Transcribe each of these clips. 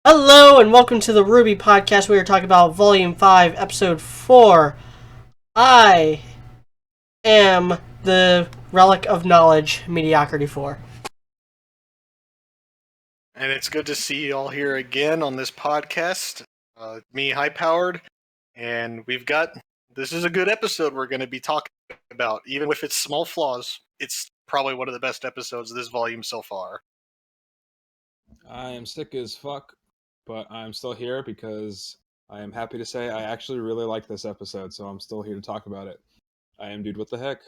Hello and welcome to the RWBY podcast. We are talking about Volume 5, Episode 4. I am the Relic of Knowledge, Mediocrity 4. And it's good to see you all here again on this podcast. Me, High Powered, and this is a good episode we're going to be talking about. Even with its small flaws, it's probably one of the best episodes of this volume so far. I am sick as fuck, but I'm still here because I am happy to say I actually really like this episode, so I'm still here to talk about it. I am Dude What the Heck.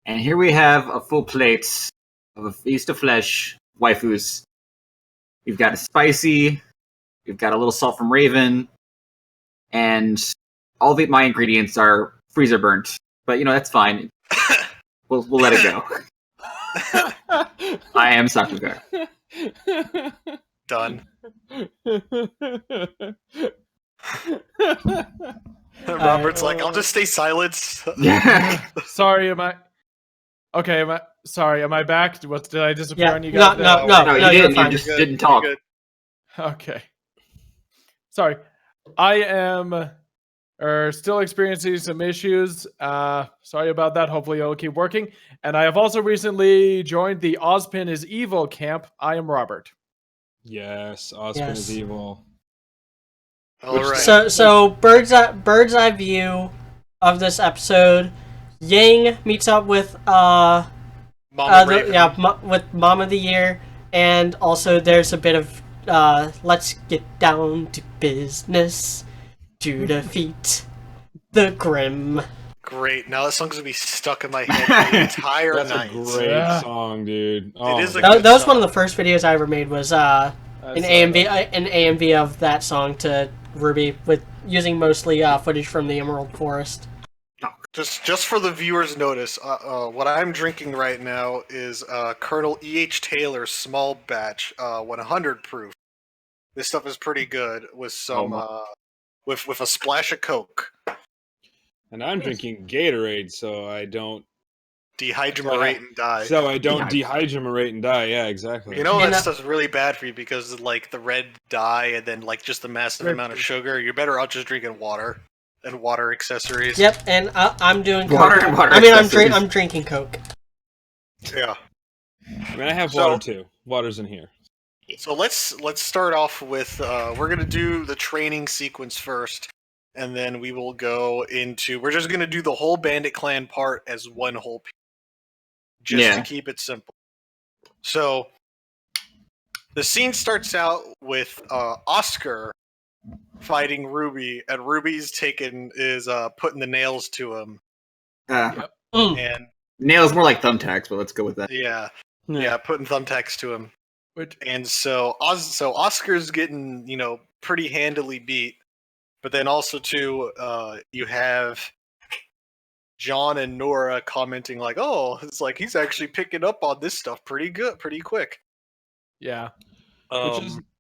And here we have a full plate of a feast of flesh, waifus. We've got a spicy, we've got a little salt from Raven, and all of my ingredients are freezer burnt. But, that's fine. We'll let it go. I am Sakuga. Done. Robert's like, I'll just stay silent. Sorry, am I back? Did I disappear on you guys? No, you didn't. You just didn't talk. Okay. Sorry. I am still experiencing some issues. Sorry about that. Hopefully it'll keep working. And I have also recently joined the Ozpin is Evil camp. I am Robert. Yes, Ozpin is evil. All right. So bird's eye view of this episode. Yang meets up with Mama with Mom of the Year, and also there's a bit of let's get down to business to defeat the Grim. Great. Now that song's gonna be stuck in my head the entire That's night. a great song, dude. Oh, It is That was one of the first videos I ever made. Was an AMV of that song to RWBY with using mostly footage from the Emerald Forest. Just for the viewers' notice, what I'm drinking right now is Colonel E.H. Taylor's small batch, 100 proof. This stuff is pretty good with some with a splash of Coke. And I'm drinking Gatorade, so I don't Dehydrate and die. So I don't dehydrate and die. Yeah, exactly. You know that stuff's really bad for you because like the red dye and then like just the massive amount of sugar. You're better off just drinking water and water accessories. Yep, and I'm doing water Coke. and water. I mean, I'm drinking Coke. Yeah. I mean, I have water too. Water's in here. So let's start off with we're gonna do the training sequence first, and then we will go into. We're just gonna do the whole Bandit Clan part as one whole piece, just to keep it simple. So the scene starts out with Oscar fighting RWBY, and RWBY's putting the nails to him. And nails more like thumbtacks, but let's go with that. Yeah, putting thumbtacks to him. And so Oscar's getting, pretty handily beat. But then also, too, you have John and Nora commenting like, oh, it's like he's actually picking up on this stuff pretty quick. Yeah.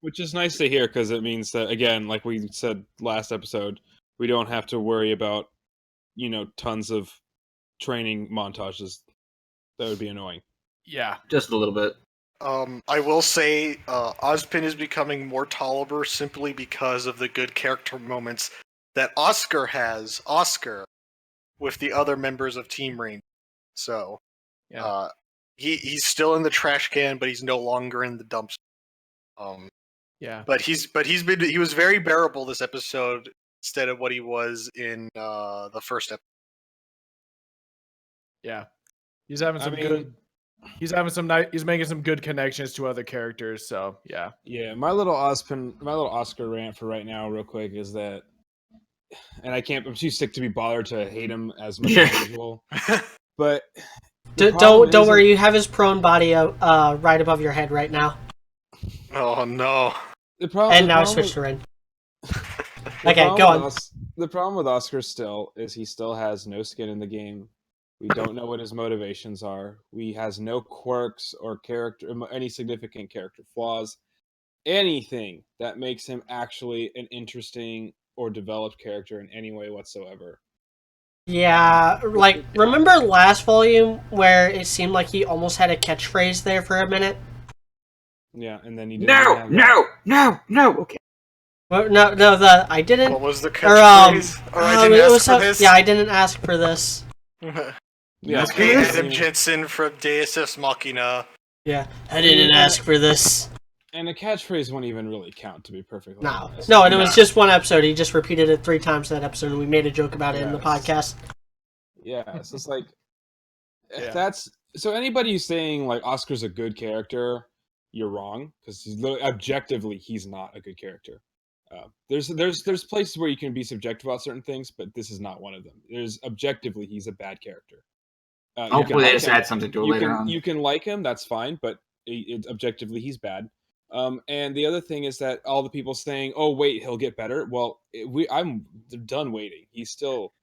Which is nice to hear, because it means that, again, like we said last episode, we don't have to worry about, tons of training montages. That would be annoying. Yeah. Just a little bit. I will say Ozpin is becoming more tolerable simply because of the good character moments that Oscar has. With the other members of Team Rain. So, he's still in the trash can, but he's no longer in the dumpster. But he was very bearable this episode instead of what he was in the first episode. Yeah, he's having some he's making some good connections to other characters. So yeah. My little Oscar rant for right now, real quick, is that. And I'm too sick to be bothered to hate him as much as usual. But don't worry, you have his prone body right above your head right now. Oh no! Switch to Ren. Okay, go on. The problem with Oscar still is he still has no skin in the game. We don't know what his motivations are. He has no quirks or any significant character flaws. Anything that makes him actually an interesting or developed character in any way whatsoever. Yeah, like, remember last volume where it seemed like he almost had a catchphrase there for a minute? Yeah, and then he didn't No, have no. Okay. Well, no, I didn't. What was the Or catchphrase? Or I didn't it ask was for this? Yeah, I didn't ask for this. Yeah, Hey, I Adam mean, Jensen from Deus Ex Machina. Yeah, I didn't ask for this. and the catchphrase won't even really count, to be perfectly honest. No, and it was just one episode. He just repeated it 3 times that episode, and we made a joke about it in the Yes. podcast. Yeah, so it's like Yeah. that's so anybody who's saying like Oscar's a good character, you're wrong because objectively he's not a good character. There's places where you can be subjective about certain things, but this is not one of them. There's objectively he's a bad character. You can Hopefully, they like just him. add something to it later on. You can like him, that's fine, but objectively he's bad. And the other thing is that all the people saying, "Oh, wait, he'll get better." Well, I'm done waiting. He's still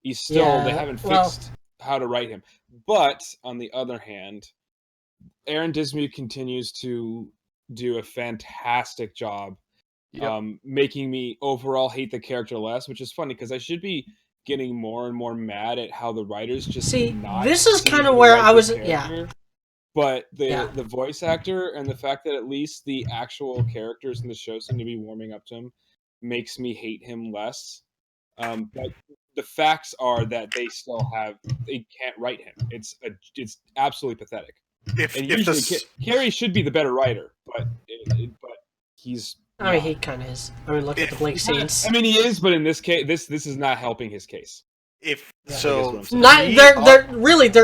they haven't fixed how to write him. But on the other hand, Aaron Dismuke continues to do a fantastic job making me overall hate the character less, which is funny because I should be getting more and more mad at how the writers just this is kind of where I was but the voice actor and the fact that at least the actual characters in the show seem to be warming up to him makes me hate him less. But the facts are that they can't write him. It's absolutely pathetic. Carrie should be the better writer, but he's. I mean, he kind of is. I mean, look at the Blake scenes. I mean, he is, but in this case, this is not helping his case. There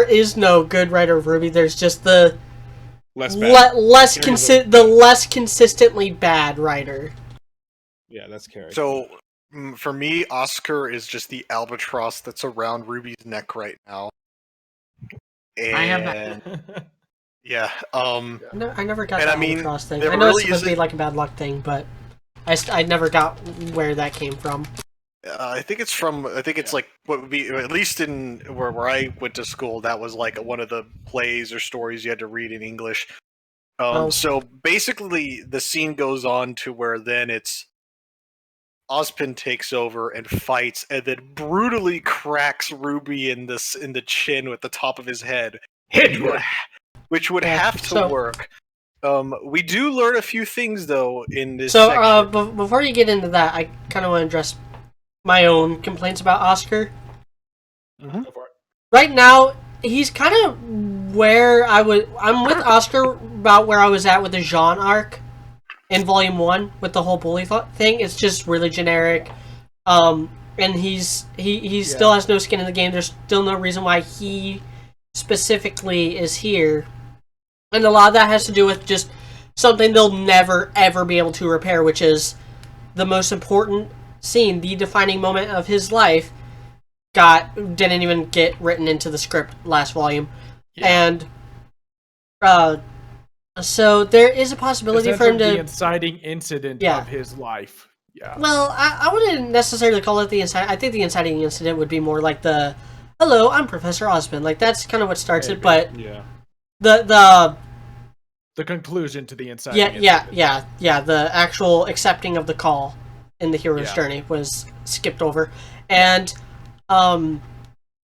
is no good writer of RWBY. There's just the less consistently bad writer. Yeah, that's Carrie. So for me, Oscar is just the albatross that's around RWBY's neck right now. And I have that. Yeah. No, I never got and the I mean, albatross thing. there I know really it's supposed to be isn't- like a bad luck thing, but I never got where that came from. I think it's from. I think it's like what would be at least in where I went to school. That was like one of the plays or stories you had to read in English. So basically, the scene goes on to where then it's Ozpin takes over and fights, and then brutally cracks RWBY in the chin with the top of his head, which would have to work. We do learn a few things though in this. So before you get into that, I kind of want to address my own complaints about Oscar. Go for it. Right now, he's kind of where I'm with Oscar about where I was at with the Jean arc in Volume 1 with the whole bully thing. It's just really generic. And he still has no skin in the game. There's still no reason why he specifically is here. And a lot of that has to do with just something they'll never, ever be able to repair, which is the most important scene, the defining moment of his life, didn't even get written into the script last volume. And so there is a possibility for him to... the inciting incident of his life. Yeah. Well, I wouldn't necessarily call it the inciting... I think the inciting incident would be more like the, "Hello, I'm Professor Ozpin." Like, that's kind of what starts it, but... Yeah. The conclusion to the inciting incident. Yeah, the actual accepting of the call in the hero's journey was skipped over. And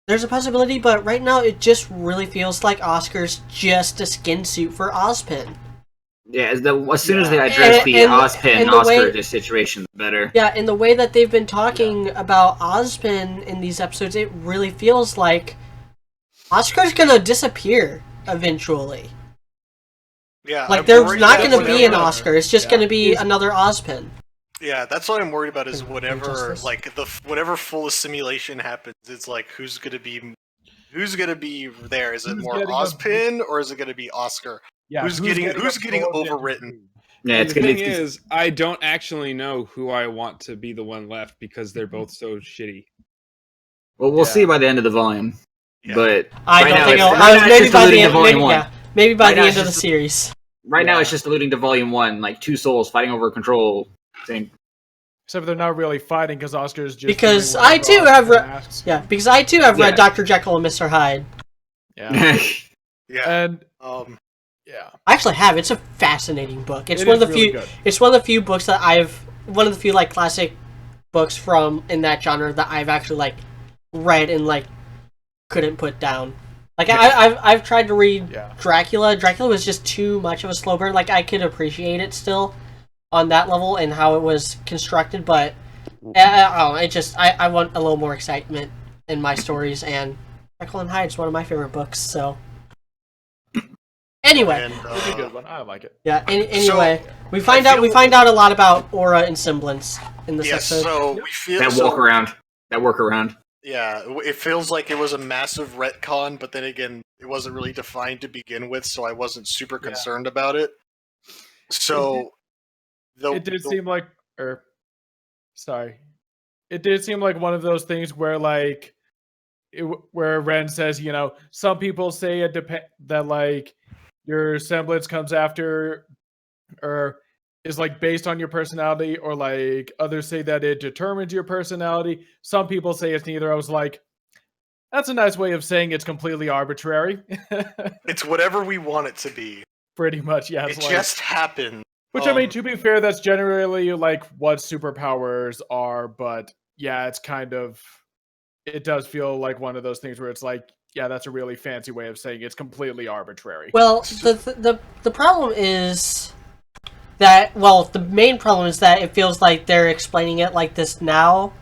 there's a possibility, but right now it just really feels like Oscar's just a skin suit for Ozpin. Yeah, as soon as they address the Ozpin Oscar situation, the better. Yeah, in the way that they've been talking about Ozpin in these episodes, it really feels like Oscar's gonna disappear eventually. Yeah, like there's not gonna be an Oscar. It's just gonna be another Ozpin. Yeah, that's what I'm worried about. Is whenever whatever full assimilation happens, it's like who's gonna be there? Is it more Ozpin or is it gonna be Oscar? Yeah, who's getting overwritten? Yeah, the thing is, I don't actually know who I want to be the one left because they're both so shitty. Well, we'll see by the end of the volume. Yeah. But I don't think maybe by the end. Maybe by the end of the series. Right now, it's just alluding to Volume 1, like two souls fighting over control thing. Except they're not really fighting because Oscar's just... Because I too have read Dr. Jekyll and Mr. Hyde. Yeah. Yeah. And I actually have. It's a fascinating book. It's one of the few. Good. It's one of the few books that one of the few like classic books from in that genre that I've actually like read and like couldn't put down. Like I've tried to read Yeah. Dracula. Dracula was just too much of a slow burn. Like I could appreciate it still on that level and how it was constructed, but I don't know. It just I want a little more excitement in my stories, and Jekyll and Hyde is one of my favorite books. So anyway, And, It's a good one. I like it. yeah. Anyway, we find I feel- out a lot about aura and semblance in this yes, episode. so we feel That so- walk around. That work around. Yeah, it feels like it was a massive retcon, but then again, it wasn't really defined to begin with, so I wasn't super Yeah. concerned about it. So, It did seem like, sorry, it did seem like one of those things where like, where Ren says, you know, some people say it that like your semblance comes after, or is like based on your personality, or like others say that it determines your personality. Some people say it's neither. I was like, that's a nice way of saying it's completely arbitrary. it's whatever we want it to be. Pretty much, yeah. It It's like, just happened. which I mean, to be fair, that's generally like what superpowers are. But yeah, it's kind of, it does feel like one of those things where it's like, yeah, that's a really fancy way of saying it's completely arbitrary. Well, the problem is that, well, the main problem is that it feels like they're explaining it like this now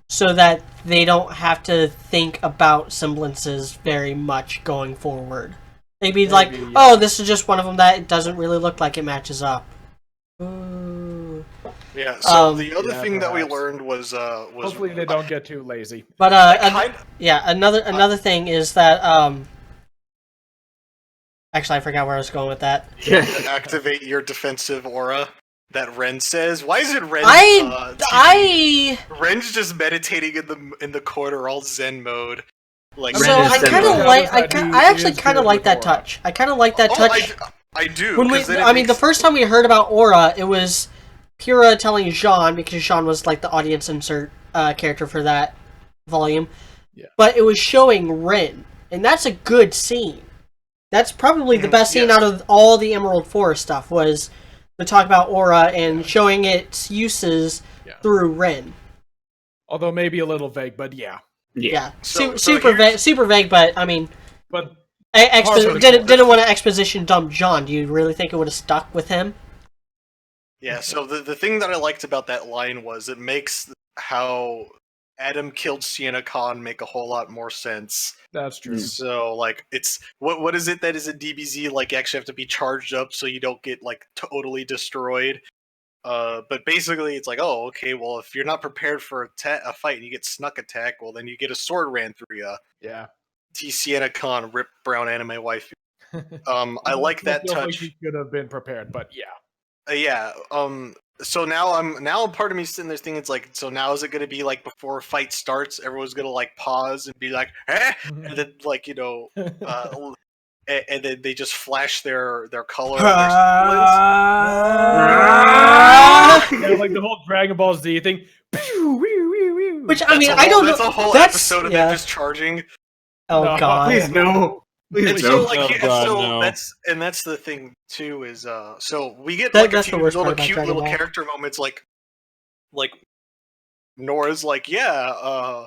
so that they don't have to think about semblances very much going forward. They'd be like, yeah. oh, this is just one of them that it doesn't really look like it matches up. Ooh. Yeah. So the other yeah, thing that we perhaps. learned was Hopefully they don't get too lazy. But kind yeah, another thing is that actually I forgot where I was going with that. activate your defensive aura that Ren says. Why is it Ren? Ren's just meditating in the corner, all Zen mode. Like So Ren is I kind of similar. like He I actually is kind of good like with that aura. touch. I kind of like that touch. I do. When we, 'cause then it I mean, the makes- first time we heard about Aura, it was Pyrrha telling Jean, because Jean was like the audience insert character for that volume. Yeah. But it was showing Rin, and that's a good scene. That's probably the best scene yes. out of all the Emerald Forest stuff, was the talk about Aura and showing its uses through Rin. Although maybe a little vague, but yeah. Yeah, So super vague, but I mean, But didn't want to exposition dump Jean. Do you really think it would have stuck with him? Yeah, so the thing that I liked about that line was it makes how Adam killed Sienna Khan make a whole lot more sense. that's true. So, like, it's... What is it that is in DBZ? Like, you actually have to be charged up so you don't get, like, totally destroyed. But basically, it's like, oh, okay, well, if you're not prepared for a fight and you get snuck attack, well, then you get a sword ran through you. Yeah. T. Sienna Khan, rip brown anime wife. I like that Feels like touch. he could have been prepared, but yeah. Yeah. So now part of me sitting there thinking, it's like, so now is it going to be like before a fight starts, everyone's going to like pause and be like, eh? And then like, you know, and then they just flash their color. And Yeah, like the whole Dragon Ball Z thing. Which I mean, I don't know. That's a whole That's episode of them just charging. Oh No. god. Please no. And Please so, no. like, Oh, and God, so no. that's the thing too is so we get That- like a that's the few worst little part about cute Dragon little Ball. character moments like Nora's like, yeah,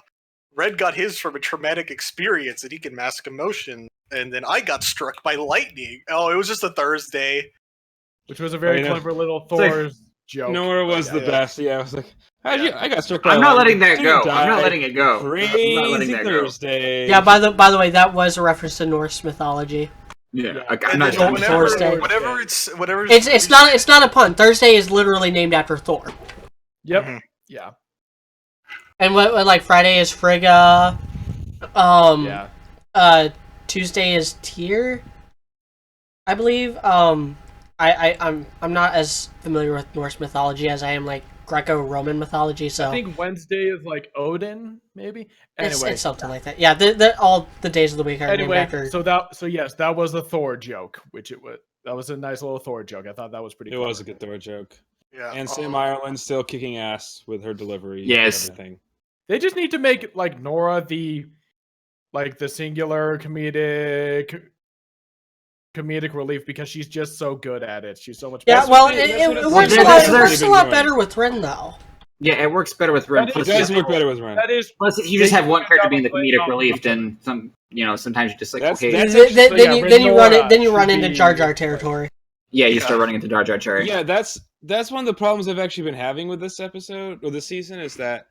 Red got his from a traumatic experience and he can mask emotion, and then I got struck by lightning. Oh, it was just a Thursday. Which was a very I know. clever little like- Thor's joke. Nora was the Yeah. best. Yeah, I was like, I got struck by I'm not lightning. letting that Dude go. I'm not died. letting it go. I'm not letting Crazy that go. Thursday. Yeah, by the way, that was a reference to Norse mythology. Yeah, Yeah. I'm And not. then Thursday. whenever it's It's not a pun. Thursday is literally named after Thor. Yep. Mhm. Yeah. And what like Friday is Frigga. Yeah. Tuesday is Tyr, I believe. I'm not as familiar with Norse mythology as I am like Greco-Roman mythology, so I think Wednesday is like Odin, maybe. Anyway. it's something like that. Yeah, all the days of the week are named Anyway, after. so yes, that was a Thor joke, that was a nice little Thor joke. I thought that was pretty It clever. was a good Thor joke. Yeah, And Sam Ireland still kicking ass with her delivery. Yes. And everything. They just need to make like Nora the singular comedic relief, because she's just so good at it. She's so much Yeah, better. well, That's it what works it's a like. lot. It That's works a what lot it's better with Ren though. Yeah, it works better with Ren. That It Plus, does you, work better with Ren. That is plus, if you just have one Good character job being the of playing comedic off relief, each other. then sometimes you're just like, That's- okay, that's- Then, So, yeah, then you run it. Then you Renora run should into be- Jar Jar territory. yeah, you Yeah. start running into Jar Jar Cherry. Yeah, that's one of the problems I've actually been having with this episode or this season is that,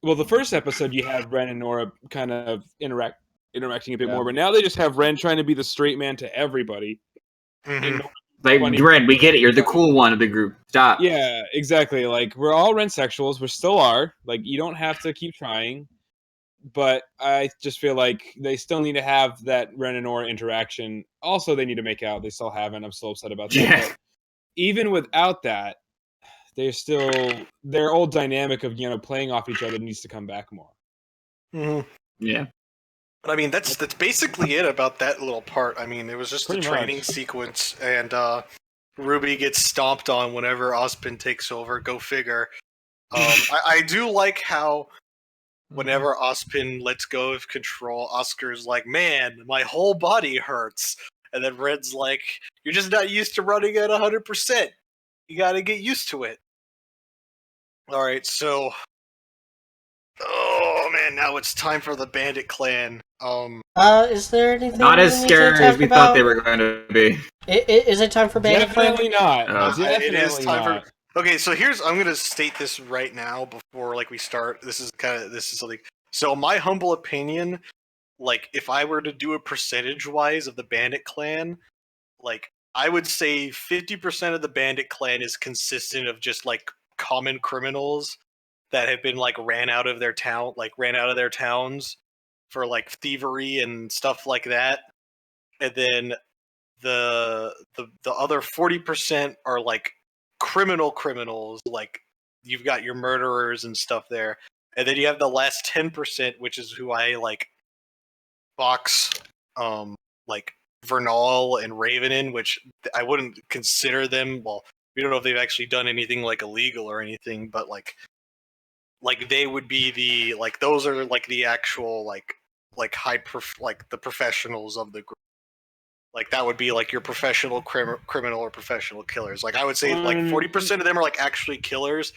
well, the first episode you have Ren and Nora kind of interacting a bit Yeah. more, but now they just have Ren trying to be the straight man to everybody. Mhm. And Nora- Like, funny. Ren, we get it. You're the cool one of the group. Stop. yeah, exactly. Like we're all Ren sexuals. We still are. Like you don't have to keep trying, but I just feel like they still need to have that Ren and Nora interaction. Also, they need to make out. They still haven't. I'm still upset about that. Yeah. But even without that, they're still their old dynamic of playing off each other needs to come back more. Mhm. Yeah. But I mean, that's basically it about that little part. I mean, it was just a Pretty training much. sequence, and Ruby gets stomped on whenever Ozpin takes over. Go figure. I do like how whenever Ozpin lets go of control, Oscar's like, "Man, my whole body hurts," and then Red's like, "You're just not used to running at 100%. You got to get used to it." All right, so. Oh man, now it's time for the Bandit Clan. Is there anything? Not we as need to scary talk as we about? thought they were going to be. Is it time for Bandit Clan? Definitely not. Definitely it is time not. Okay, so I'm gonna state this right now before we start. This is something. So my humble opinion, like if I were to do a percentage wise of the Bandit Clan, like I would say 50% of the Bandit Clan is consistent of just like common criminals that have been like ran out of their towns for like thievery and stuff like that, and then the other 40% are like criminals, like you've got your murderers and stuff there, and then you have the last 10%, which is who I like box like Vernal and Raven in, which I wouldn't consider them. Well, we don't know if they've actually done anything like illegal or anything, but like they would be the like those are like the actual like the professionals of the group. Like that would be like your professional criminal or professional killers. Like I would say like 40% of them are like actually killers,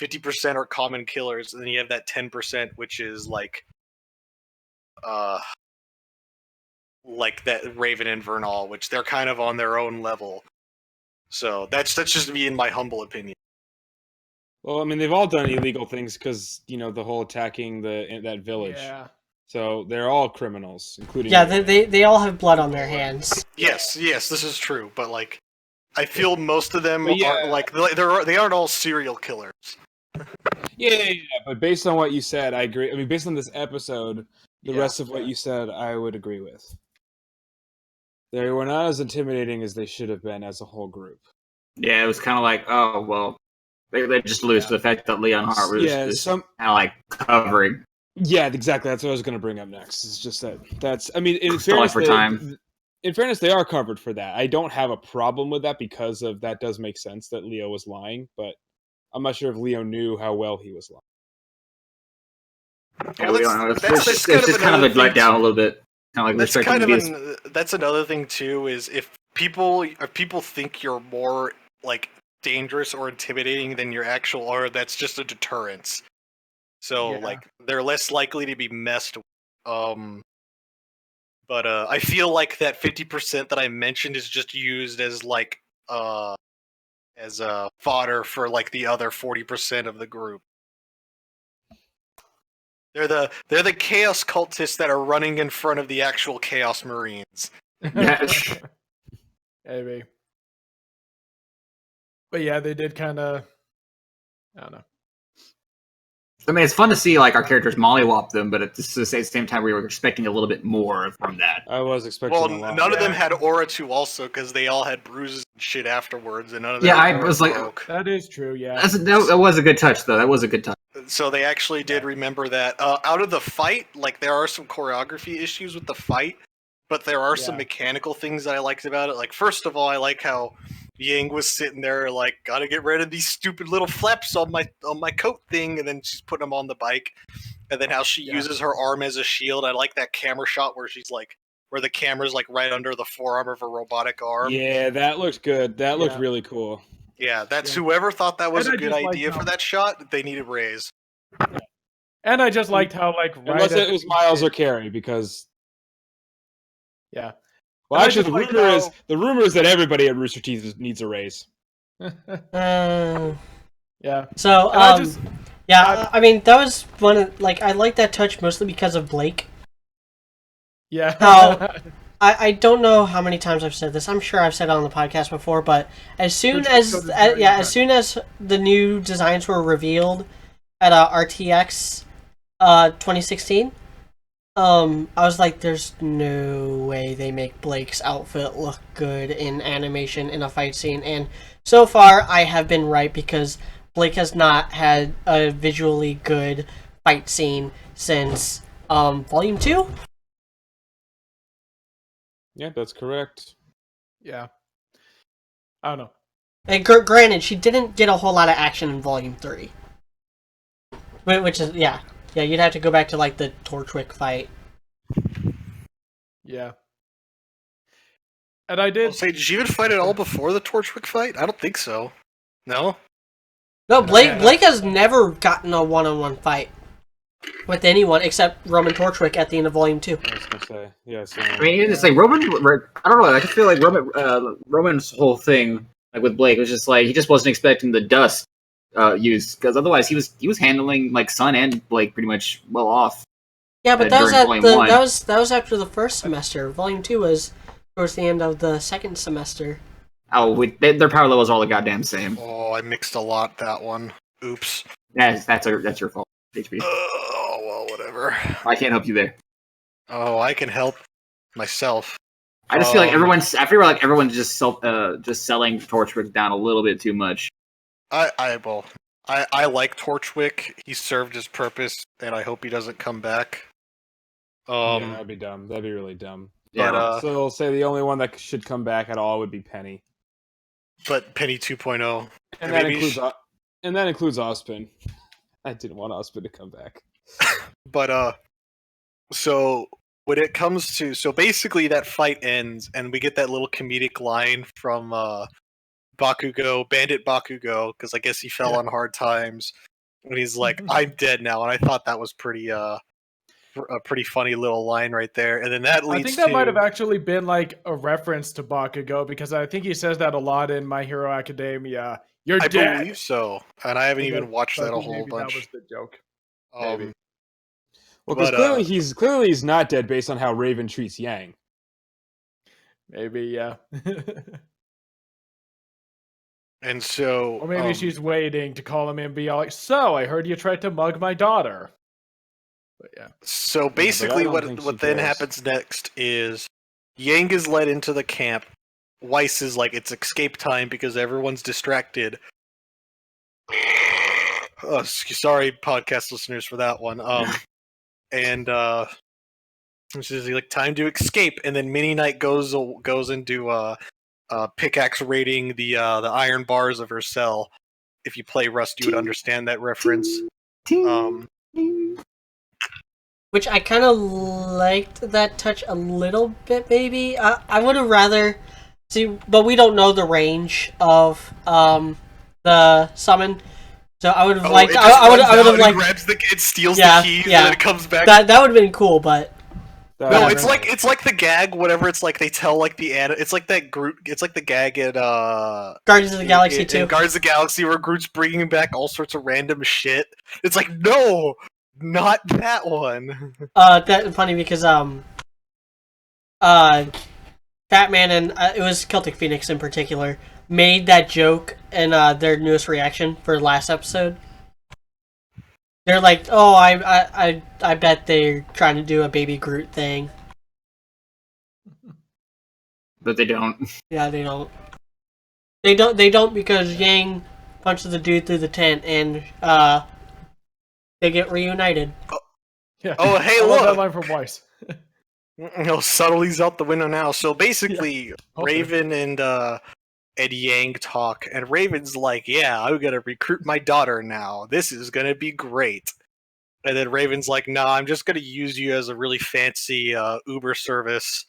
50% are common killers, and then you have that 10% which is like that Raven and Vernal, which they're kind of on their own level. So that's just me in my humble opinion. Well, I mean, they've all done illegal things because the whole attacking that village. Yeah. So they're all criminals, including. Yeah, Raven. they all have blood on their hands. Yes, this is true, but like I feel most of them But yeah. aren't like they aren't all serial killers. Yeah. But based on what you said, I agree. I mean, based on this episode, the Yeah, rest of what you said, I would agree with. They were not as intimidating as they should have been as a whole group. Yeah, it was kind of like, oh, well, they just lose to the fact that Leon Hart was just kind of like covering. Yeah, exactly. That's what I was going to bring up next. It's just that's. I mean, in Stalling fairness, for time. In fairness, they are covered for that. I don't have a problem with that because of that. Does make sense that Leo was lying, but I'm not sure if Leo knew how well he was lying. Yeah, we don't know. It's just kind of a letdown a little bit. Kind of like That's kind of that's another thing too. Is if people think you're more like dangerous or intimidating than your actual are, that's just a deterrence. So like they're less likely to be messed with. But I feel like that 50% that I mentioned is just used as like as fodder for like the other 40% of the group. They're the chaos cultists that are running in front of the actual chaos marines. Maybe. But yeah, they did kind of. I don't know. I mean, it's fun to see like our characters mollywop them, but at the same time, we were expecting a little bit more from that. I was expecting. Well, a lot. none of them had aura 2 also because they all had bruises and shit afterwards, and none of them. Yeah, I aura was like, broke. That is true. Yeah. that was a good touch, though. That was a good touch. So they actually did remember that. Out of the fight, like there are some choreography issues with the fight, but there are some mechanical things that I liked about it. Like first of all, I like how Yang was sitting there like, gotta get rid of these stupid little flaps on my coat thing, and then she's putting them on the bike, and then how she uses her arm as a shield. I like that camera shot where she's like, where the camera's like right under the forearm of her robotic arm. Yeah, that looked good. That looked really cool. Yeah, that's Yeah. whoever thought that was And a I good just like idea how- for that shot. They need a raise. And I just liked how, like, right Unless at it the was Miles or beginning- Carrie, because Yeah. well, And I actually, just liked the rumor is that everybody at Rooster Teeth needs a raise. Yeah. So, And I just yeah, I mean, that was one of, like, I like that touch mostly because of Blake. yeah. How- I don't know how many times I've said this. I'm sure I've said it on the podcast before, but as soon Which as episode is very as soon as the new designs were revealed at RTX 2016, I was like, "There's no way they make Blake's outfit look good in animation in a fight scene." And so far, I have been right because Blake has not had a visually good fight scene since Volume 2. Yeah, that's correct. Yeah. I don't know. And granted, she didn't get a whole lot of action in Volume 3. Which is, yeah, you'd have to go back to, like, the Torchwick fight. Yeah. And I did. I'll say, did she even fight at all before the Torchwick fight? I don't think so. No? No, Yeah. Blake has never gotten a one-on-one fight with anyone except Roman Torchwick at the end of Volume 2. I was gonna say yes. I mean, even just like Roman. I don't know. I just feel like Roman's whole thing, like with Blake, was just like he just wasn't expecting the dust use, because otherwise he was handling like Sun and Blake pretty much well off. Yeah, but that was during at Volume the 1. that was after the first semester. Volume 2 was towards the end of the second semester. Oh, their power levels are all the goddamn same. Oh, I mixed a lot that one. Oops. That's your fault, HP. Oh, well, whatever. I can't help you there. Oh, I can help myself. I just feel like everyone's just selling Torchwick down a little bit too much. I like Torchwick. He served his purpose, and I hope he doesn't come back. Yeah, that'd be dumb. That'd be really dumb. Yeah, But So they'll say the only one that should come back at all would be Penny, but Penny 2.0. and Maybe that includes Ozpin. I didn't want Ozpin to come back. But so when it comes to basically that fight ends, and we get that little comedic line from Bandit Bakugo, because I guess he fell on hard times, and he's like, "I'm dead now," and I thought that was a pretty funny little line right there. And then that leads I think that might have actually been like a reference to Bakugo, because I think he says that a lot in My Hero Academia. You're I dead. believe so, and I haven't even watched So I that a think whole maybe bunch. That was the joke. Maybe. Well, because clearly he's not dead based on how Raven treats Yang. Maybe, yeah. And so, Or maybe she's waiting to call him in and be all like, "So, I heard you tried to mug my daughter." But yeah. So but basically, I don't think what she then cares. happens next is Yang is led into the camp. Weiss is like, it's escape time because everyone's distracted. Oh, sorry, podcast listeners, for that one. And this is like time to escape, and then Mini Knight goes into pickaxe raiding the iron bars of her cell. If you play Rust, you would understand that reference. Which I kind of liked that touch a little bit, maybe. I would have rather see, but we don't know the range of the summon, so I would have liked. I would have liked. Grabs it steals Yeah, the keys, yeah. and then it comes back. That would have been cool, but No, it's like the gag. Whatever, it's like they tell like it's like that Groot. It's like the gag at Guardians of the Galaxy in 2. Guardians of the Galaxy, where Groot's bringing back all sorts of random shit. It's like, no, not that one. That's funny because Batman and it was Celtic Phoenix in particular made that joke in their newest reaction for last episode. They're like, "Oh, I bet they're trying to do a Baby Groot thing." But they don't. Yeah, they don't. They don't because Yang punches the dude through the tent and they get reunited. Yeah. Oh, hey, I love that look! line from Weiss. No, subtlety's out the window now. So basically, Okay. Raven and Yang talk, and Raven's like, "Yeah, I'm gonna recruit my daughter now. This is gonna be great." And then Raven's like, "Nah, I'm just gonna use you as a really fancy Uber service."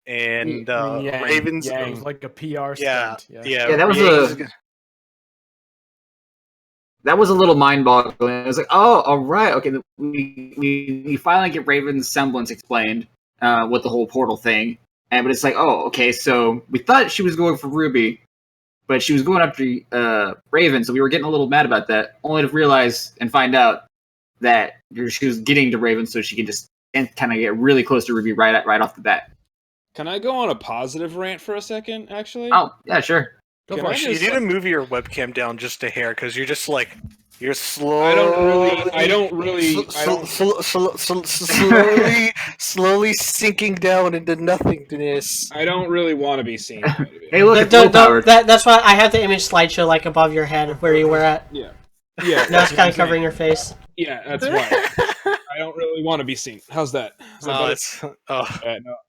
And Yang. Raven's It was like a PR yeah, stunt. yeah, Yeah, that was Yang's that was a little mind-boggling. It was like, oh, all right, okay. We finally get Raven's semblance explained with the whole portal thing, but it's like, oh, okay. So we thought she was going for Ruby, but she was going after Raven. So we were getting a little mad about that, only to realize and find out that she was getting to Raven, so she could just kind of get really close to Ruby right off the bat. Can I go on a positive rant for a second? Actually. Oh yeah, sure. Go Can for I it. You just, need to move your webcam down just a hair because you're just like you're slowly. slowly sinking down into nothingness. I don't really want to be seen. Hey, look, it's low powered. That's why I have the image slideshow like above your head where you were at. Yeah. Now it's kind of covering your face. Yeah, that's why. I don't really want to be seen. How's that? No,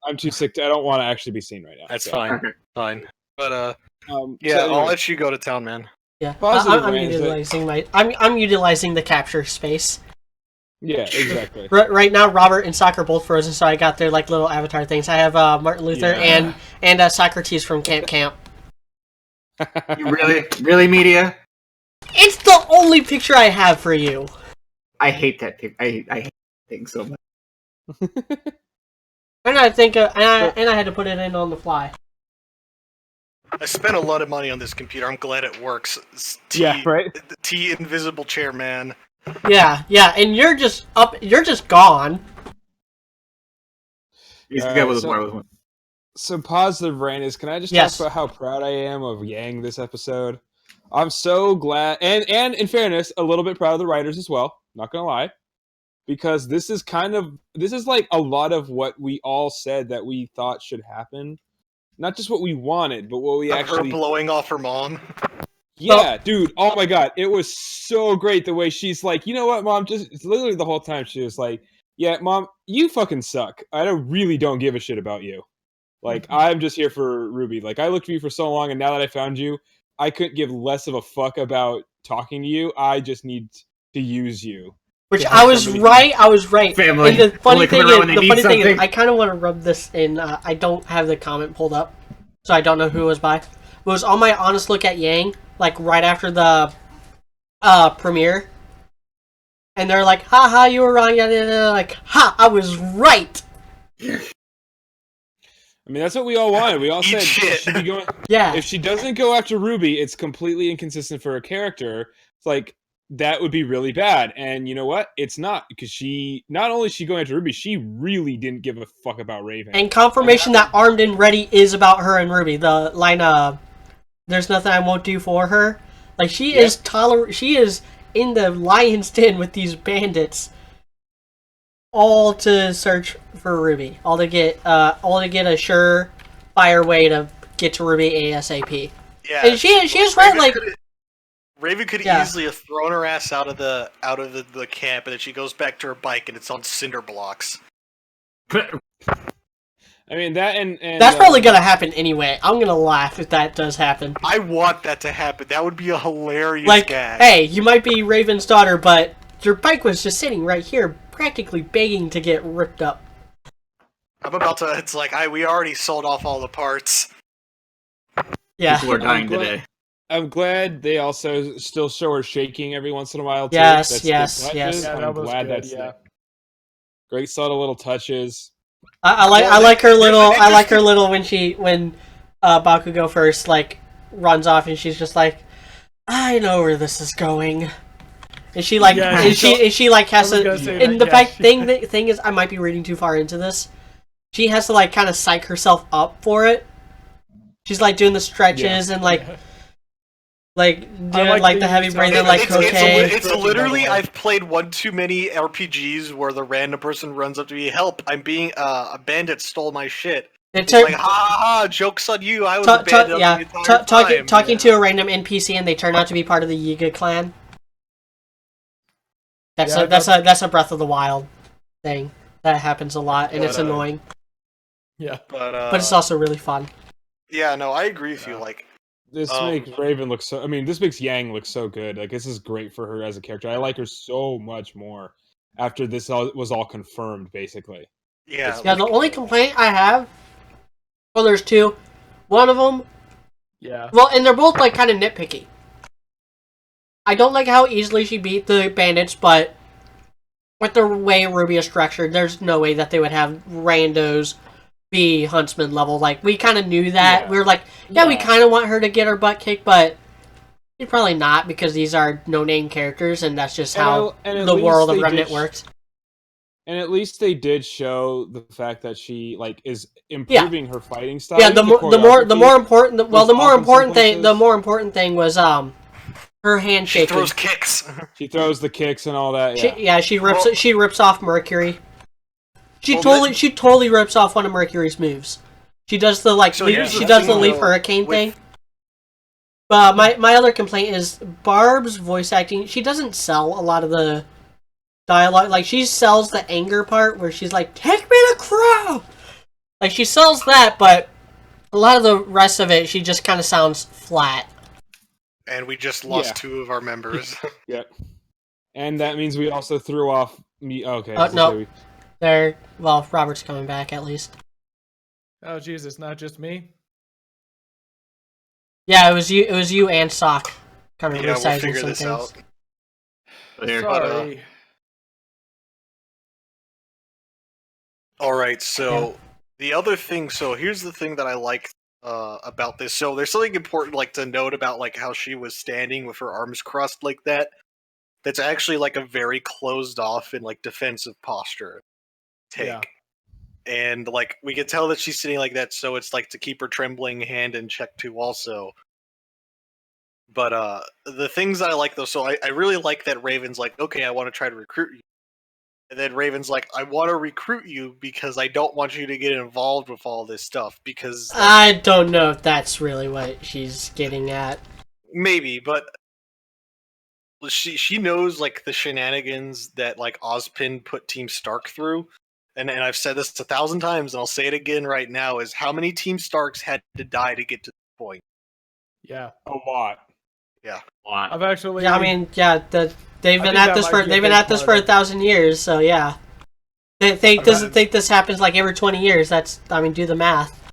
I'm too sick. I don't want to actually be seen right now. That's so. fine. Okay. Fine. But Yeah, so anyway. I'll let you go to town, man. Yeah, Positive I'm rant is utilizing I'm utilizing the capture space. Yeah, exactly. Right now, Robert and Soccer are both frozen, so I got their like little avatar things. I have Martin Luther and Socrates from Camp. You really, media? It's the only picture I have for you. I hate that pic. I hate that thing so much. And I think and I had to put it in on the fly. I spent a lot of money on this computer. I'm glad it works. Yeah, right? The T invisible chair, man. Yeah, and you're just gone. He's the guy with the wireless one. So positive rant is, can I just Yes. talk about how proud I am of Yang this episode? I'm so glad, and in fairness, a little bit proud of the writers as well. Not gonna lie, because this is like a lot of what we all said that we thought should happen. Not just what we wanted, but what we actually. Her blowing off her mom. Yeah, dude. Oh my god, it was so great the way she's like, you know what, Mom? It's literally the whole time she was like, yeah, Mom, you fucking suck. I really don't give a shit about you. Like, I'm just here for Ruby. Like, I looked for you for so long, and now that I found you, I couldn't give less of a fuck about talking to you. I just need to use you. Which I was right. Family. And the funny thing something. is, I kind of want to rub this in. I don't have the comment pulled up, so I don't know who it was by. It was on my honest look at Yang, like right after the premiere, and they're like, "Ha, you were wrong." Like, "Ha, I was right." I mean, that's what we all wanted. We all said shit. she'd be going. Yeah. If she doesn't go after Ruby, it's completely inconsistent for her character. It's like, that would be really bad. And you know what? It's not, because she not only is she going after Ruby, she really didn't give a fuck about Raven. And confirmation that Armed and Ready is about her and Ruby. The line, "There's nothing I won't do for her." Like, she is she is in the lion's den with these bandits, all to search for Ruby, all to get a surefire way to get to Ruby ASAP. Yeah. And she is right. Like, Raven could easily have thrown her ass out of the camp, and then she goes back to her bike, and it's on cinder blocks. I mean, that and that's probably gonna happen anyway. I'm gonna laugh if that does happen. I want that to happen. That would be a hilarious Like, gag. hey, you might be Raven's daughter, but your bike was just sitting right here, practically begging to get ripped up. I'm about to. It's like we already sold off all the parts. Yeah. People are dying today. I'm glad they also still show her shaking every once in a while, too. Yes, That's yes, good touches. yes. Yeah, I'm that was glad good, that's yeah. there. Great subtle little touches. I like her little when Bakugo first like runs off and she's just like, I know where this is going. And she like she like has to, and the thing is, I might be reading too far into this. She has to like kind of psych herself up for it. She's like doing the stretches and like doing like the heavy breathing, like cocaine. It's literally, I've played one too many RPGs where the random person runs up to me, help, I'm being, a bandit stole my shit. It's like, ha ha ha, joke's on you, I was a bandit the entire time. Talking to a random NPC and they turn out to be part of the Yiga clan. That's a Breath of the Wild thing. That happens a lot, and it's annoying. Yeah. But it's also really fun. Yeah, no, I agree with you, like... This makes Raven look so... I mean, this makes Yang look so good. Like, this is great for her as a character. I like her so much more after this was all confirmed, basically. Yeah. Yeah, the only complaint I have... Well, there's two. One of them... Yeah. Well, and they're both, like, kind of nitpicky. I don't like how easily she beat the bandits, but with the way RWBY is structured, there's no way that they would have randos be huntsman level. Like, we kind of knew that. Yeah. We were like, yeah, we kind of want her to get her butt kicked, but probably not, because these are no-name characters, and that's just how the world of Remnant works. And at least they did show the fact that she like is improving her fighting style. Yeah, the more important thing was her handshake. She throws kicks. She throws the kicks and all that. She rips off Mercury. She totally rips off one of Mercury's moves. She does the leaf hurricane thing. But my other complaint is Barb's voice acting. She doesn't sell a lot of the dialogue. Like, she sells the anger part where she's like, "Take me to Crow!" Like, she sells that, but a lot of the rest of it, she just kind of sounds flat. And we just lost 2 of our members. Yep. And that means we also threw off me. Okay. No. Robert's coming back at least. Oh, Jesus, not just me? Yeah, it was you and Sock. Kind of we'll figure this out. Sorry. Alright, so the other thing, so here's the thing that I like about this. So there's something important like to note about like how she was standing with her arms crossed like that. That's actually like a very closed off and like defensive posture take. Yeah. And like we can tell that she's sitting like that, so it's like to keep her trembling hand in check too also. But the things that I like though, so I really like that Raven's like, okay, I want to try to recruit you. And then Raven's like, I want to recruit you because I don't want you to get involved with all this stuff, because... Like, I don't know if that's really what she's getting at. Maybe, but... She knows, like, the shenanigans that, like, Ozpin put Team Stark through. And I've said this 1,000 times, and I'll say it again right now, is how many Team Starks had to die to get to this point? Yeah. A lot. Yeah. A lot. I've actually... Yeah, I mean, they've been at this for 1,000 years, so yeah. They think this happens like every 20 years. That's, I mean, do the math.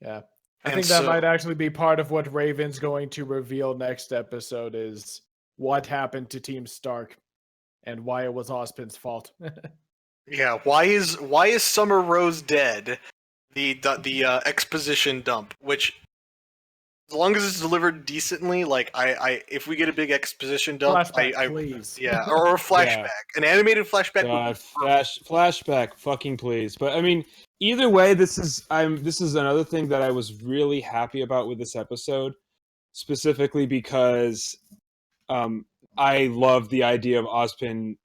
Yeah. I think that might actually be part of what Raven's going to reveal next episode, is what happened to Team Stark and why it was Ozpin's fault. Yeah, why is Summer Rose dead? The exposition dump, which, as long as it's delivered decently, like if we get a big exposition dump, please. Yeah, or a flashback, an animated flashback. Flashback, fucking please. But I mean, either way, this is another thing that I was really happy about with this episode, specifically because I love the idea of Ozpin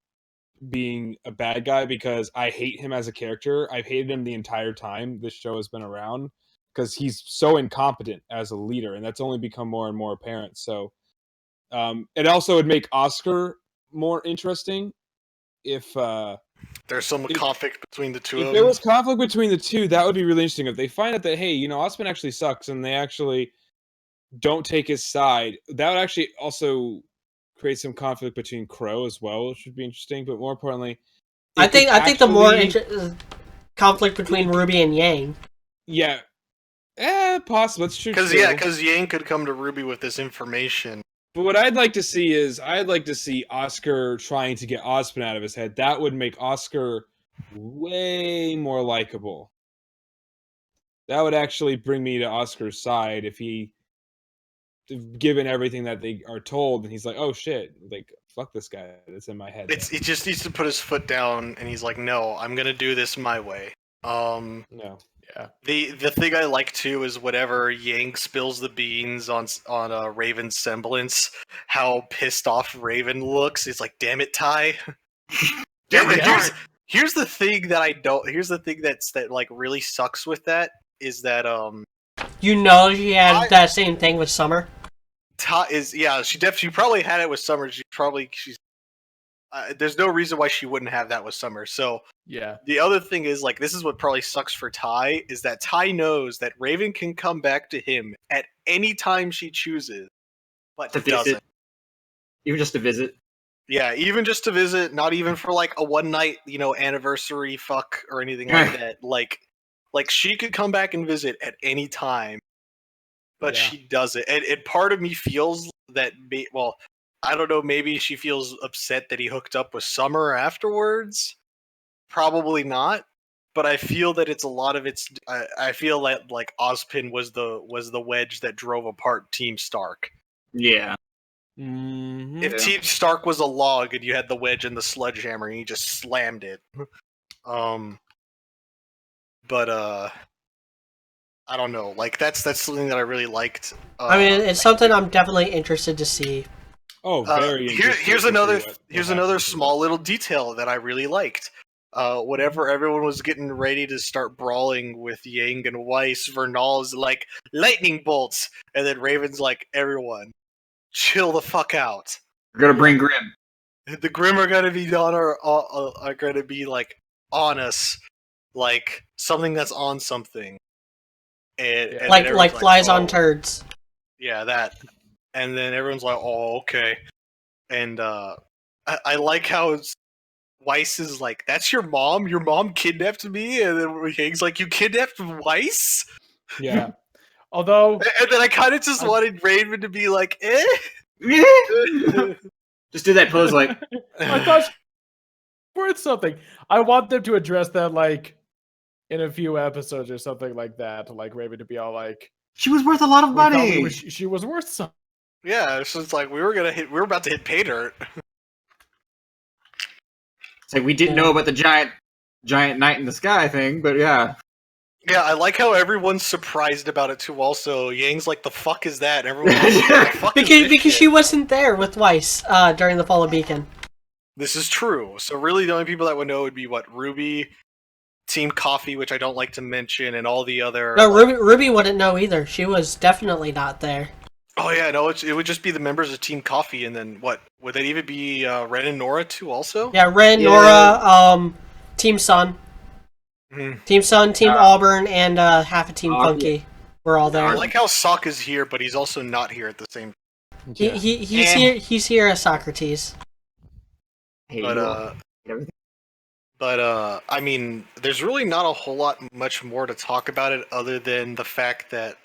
being a bad guy, because I hate him as a character. I've hated him the entire time this show has been around, because he's so incompetent as a leader, and that's only become more and more apparent. So it also would make Oscar more interesting if there's some conflict between the two of them. If there was conflict between the two, that would be really interesting. If they find out that, hey, Ozpin actually sucks, and they actually don't take his side, that would actually also create some conflict between Crow as well, which would be interesting. But more importantly, I think the more conflict between RWBY and Yang. Yeah. Possible. That's true. Because Yang could come to RWBY with this information. But what I'd like to see is, Oscar trying to get Ozpin out of his head. That would make Oscar way more likable. That would actually bring me to Oscar's side if he, given everything that they are told, and he's like, oh shit, like, fuck this guy that's in my head. He just needs to put his foot down, and he's like, no, I'm gonna do this my way. No. Yeah. The thing I like too is whenever Yang spills the beans on Raven's semblance, how pissed off Raven looks. It's like, damn it, Ty. Here's the thing that I don't. Here's the thing that like really sucks with that is that she had that same thing with Summer. Ty is she probably had it with Summer. She's there's no reason why she wouldn't have that with Summer. So yeah. The other thing is, like, this is what probably sucks for Ty, is that Ty knows that Raven can come back to him at any time she chooses, but doesn't. Even just to visit. Yeah, even just to visit, not even for like a one night, anniversary fuck or anything like that. Like she could come back and visit at any time, but she doesn't. And part of me feels that, I don't know, maybe she feels upset that he hooked up with Summer afterwards. Probably not. But I feel that it's a lot of its. I feel like Ozpin was the wedge that drove apart Team Stark. Yeah. Mhm. If Team Stark was a log and you had the wedge and the sledgehammer and you just slammed it. But I don't know. Like that's something that I really liked. I mean, it's something I'm definitely interested to see. Oh, very. Here's another small little detail that I really liked. Whenever everyone was getting ready to start brawling with Yang and Weiss, Vernal's like lightning bolts, and then Raven's like, everyone, chill the fuck out. We're gonna bring Grim. The Grim are gonna be are gonna be like on us, like something that's on something. And Like flies oh. on turds. Yeah, that. And then everyone's like, oh, okay. And I like how Weiss is like, that's your mom? Your mom kidnapped me? And then Yang's like, you kidnapped Weiss? Yeah. Although, And then I kind of just wanted Raven to be like, eh? Just do that pose like. I thought she was worth something. I want them to address that, like, in a few episodes or something like that. Like, Raven to be all like, She was worth a lot of "We thought money. she was worth something." Yeah, so it's like we were about to hit pay dirt. It's like we didn't know about the giant night in the sky thing, but yeah. Yeah, I like how everyone's surprised about it too. Also, Yang's like, "The fuck is that?" And everyone's like, "What the fuck is this Because shit?" she wasn't there with Weiss during the Fall of Beacon. This is true. So really, the only people that would know would be what RWBY, Team Coffee, which I don't like to mention, and all the other. No, Ruby wouldn't know either. She was definitely not there. Oh yeah, no, it would just be the members of Team Coffee, and then what? Would that even be Ren and Nora too? Also. Yeah, Ren, Yeah. Nora, Team Sun. Mhm. Team Sun, Team Auburn, and half a Team Oh, Funky were all there. I like how Sokka's here, but he's also not here at the same. He's here as Socrates. Hey, But everything. I mean, there's really not a whole lot much more to talk about it other than the fact that,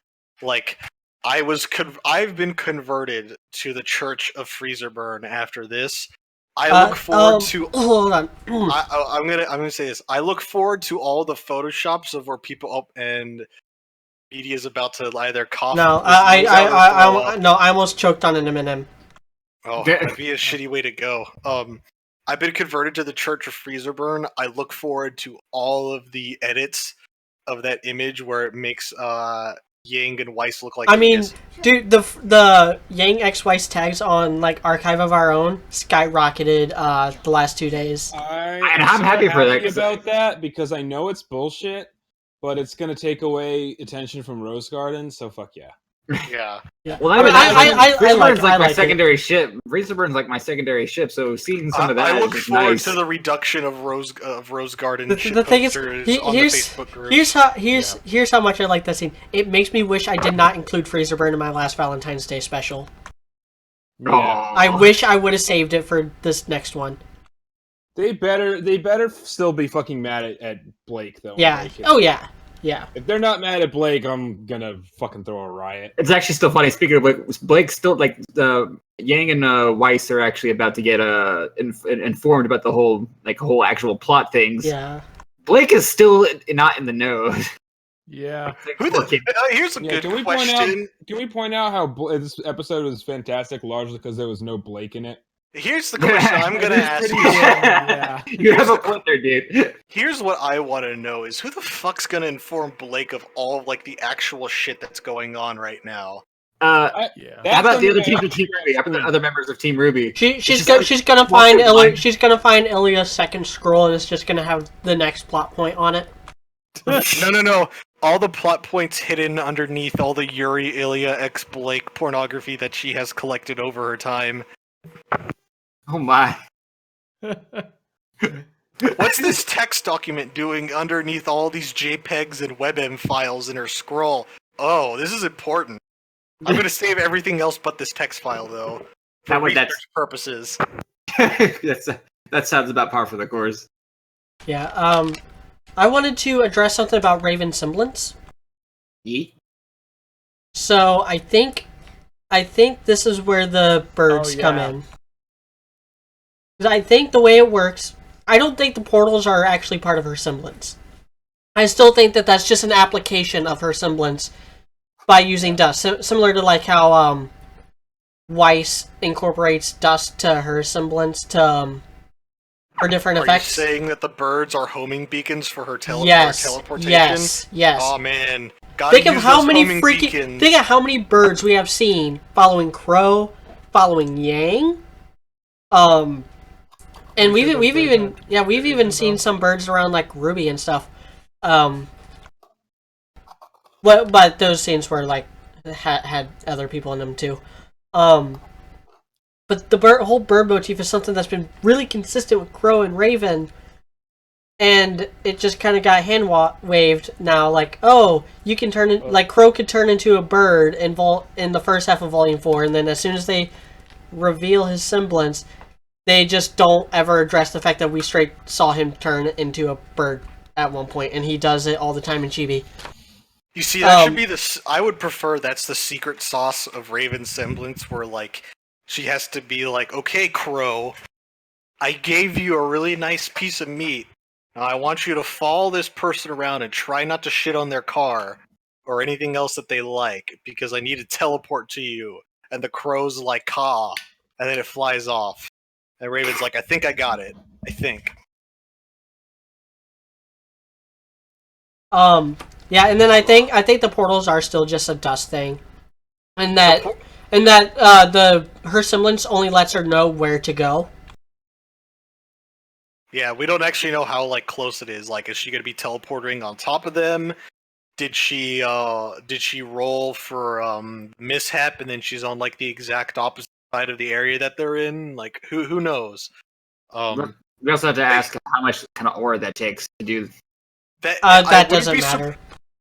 like, I've been converted to the Church of Freezerburn after this. I look forward to. Hold on. I'm gonna say this. I look forward to all the photoshops of where people up and media's about to either cough. No, I I almost choked on an M&M. Oh, that'd be a shitty way to go. I've been converted to the Church of Freezerburn. I look forward to all of the edits of that image where it makes Yang and Weiss look like. I mean, dude, the Yang X Weiss tags on like Archive of Our Own skyrocketed the last 2 days. I'm happy for that, 'cause about that because I know it's bullshit, but it's gonna take away attention from Rose Garden. So fuck yeah. Yeah. Well, I mean, Freezeburn's like my it. secondary ship. Freezeburn's like my secondary ship, so seeing some of that I look is forward nice. to the reduction of Rose Garden. The thing is, on the Facebook group. here's how much I like that scene. It makes me wish I did not include Freezerburn in my last Valentine's Day special. Aw. I wish I would have saved it for this next one. They better still be fucking mad at Blake though. Yeah. Like, Oh yeah. Yeah. if they're not mad at Blake, I'm gonna fucking throw a riot. It's actually still funny. Speaking of Blake still like Yang and Weiss are actually about to get informed about the whole actual plot things. Yeah. Blake is still not in the know. Yeah. Here's a good question. Can we point out how this episode was fantastic, largely because there was no Blake in it? Here's the question I'm gonna ask you. Yeah. You have a point there, dude. Here's what I want to know: is who the fuck's gonna inform Blake of all of like the actual shit that's going on right now? Yeah. How about the other teams of Team RWBY? How about the other members of Team RWBY? She's gonna find Ilya's second scroll, and it's just gonna have the next plot point on it. No. All the plot points hidden underneath all the Yuri, Ilya, ex Blake pornography that she has collected over her time. Oh my! What's this text document doing underneath all these JPEGs and WebM files in her scroll? Oh, this is important. I'm gonna save everything else but this text file though, for research purposes. That sounds about par for the course. Yeah. I wanted to address something about Raven's semblance. Yeet. So I think I think this is where the birds Oh, come yeah. in. Because I think the way it works, I don't think the portals are actually part of her semblance. I still think that that's just an application of her semblance by using dust. Similar to like how Weiss incorporates dust to her semblance to for different Are effects. you saying that the birds are homing beacons for her Yes. teleportation? Yes. Oh man, gotta Think of use how those many homing freaking beacons. think of how many birds we have seen following Crow, following Yang. And Pretty sure we've those even birds we've are even Asian, seen though. some birds around like RWBY and stuff. But those scenes were like had other people in them too. But the whole bird motif is something that's been really consistent with Crow and Raven, and it just kind of got hand waved now. Like, oh, you can turn it like Crow could turn into a bird in the first half of Volume 4, and then as soon as they reveal his semblance, they just don't ever address the fact that we straight saw him turn into a bird at one point, and he does it all the time in Chibi. You see, that should be the. I would prefer that's the secret sauce of Raven's semblance, where like she has to be like, okay, Crow, I gave you a really nice piece of meat. Now I want you to follow this person around and try not to shit on their car or anything else that they like, because I need to teleport to you. And the Crow's like, "Caw," and then it flies off. And Raven's like, I think I got it. I think. Yeah, and then I think the portals are still just a dust thing, and that the her semblance only lets her know where to go. Yeah, we don't actually know how like close it is. Like, is she gonna be teleporting on top of them? Did she roll for mishap and then she's on like the exact opposite side of the area that they're in? Like, who knows? We also have to ask how much kind of aura that takes to do. That doesn't matter.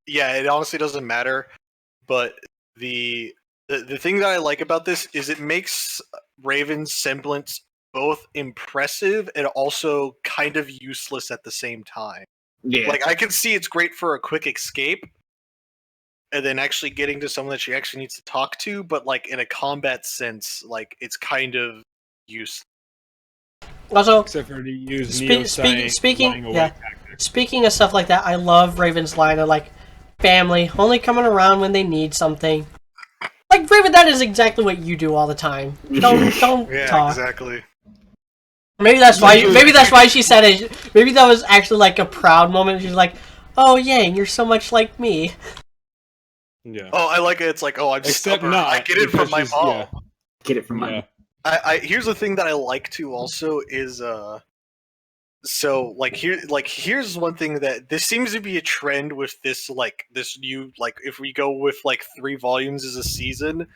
Yeah, it honestly doesn't matter. But the thing that I like about this is it makes Raven's semblance both impressive and also kind of useless at the same time. Yeah. Like, I can see it's great for a quick escape, and then actually getting to someone that she actually needs to talk to, but like in a combat sense, like it's kind of useless. Also, Except for to use Neo speaking of stuff like that, I love Raven's line of like, family only coming around when they need something. Like, Raven, that is exactly what you do all the time. Don't Yeah, talk. exactly. Maybe that's why she said it. Maybe that was actually like a proud moment. She's like, "Oh, Yang, you're so much like me." Yeah. Oh, I like it. It's like, oh, I'm Except stubborn. not, I get it from my because mom. yeah. Get it from my. Yeah. I here's the thing that I like too. Also, is so here's one thing that this seems to be a trend with this new if we go with like 3 volumes as a season.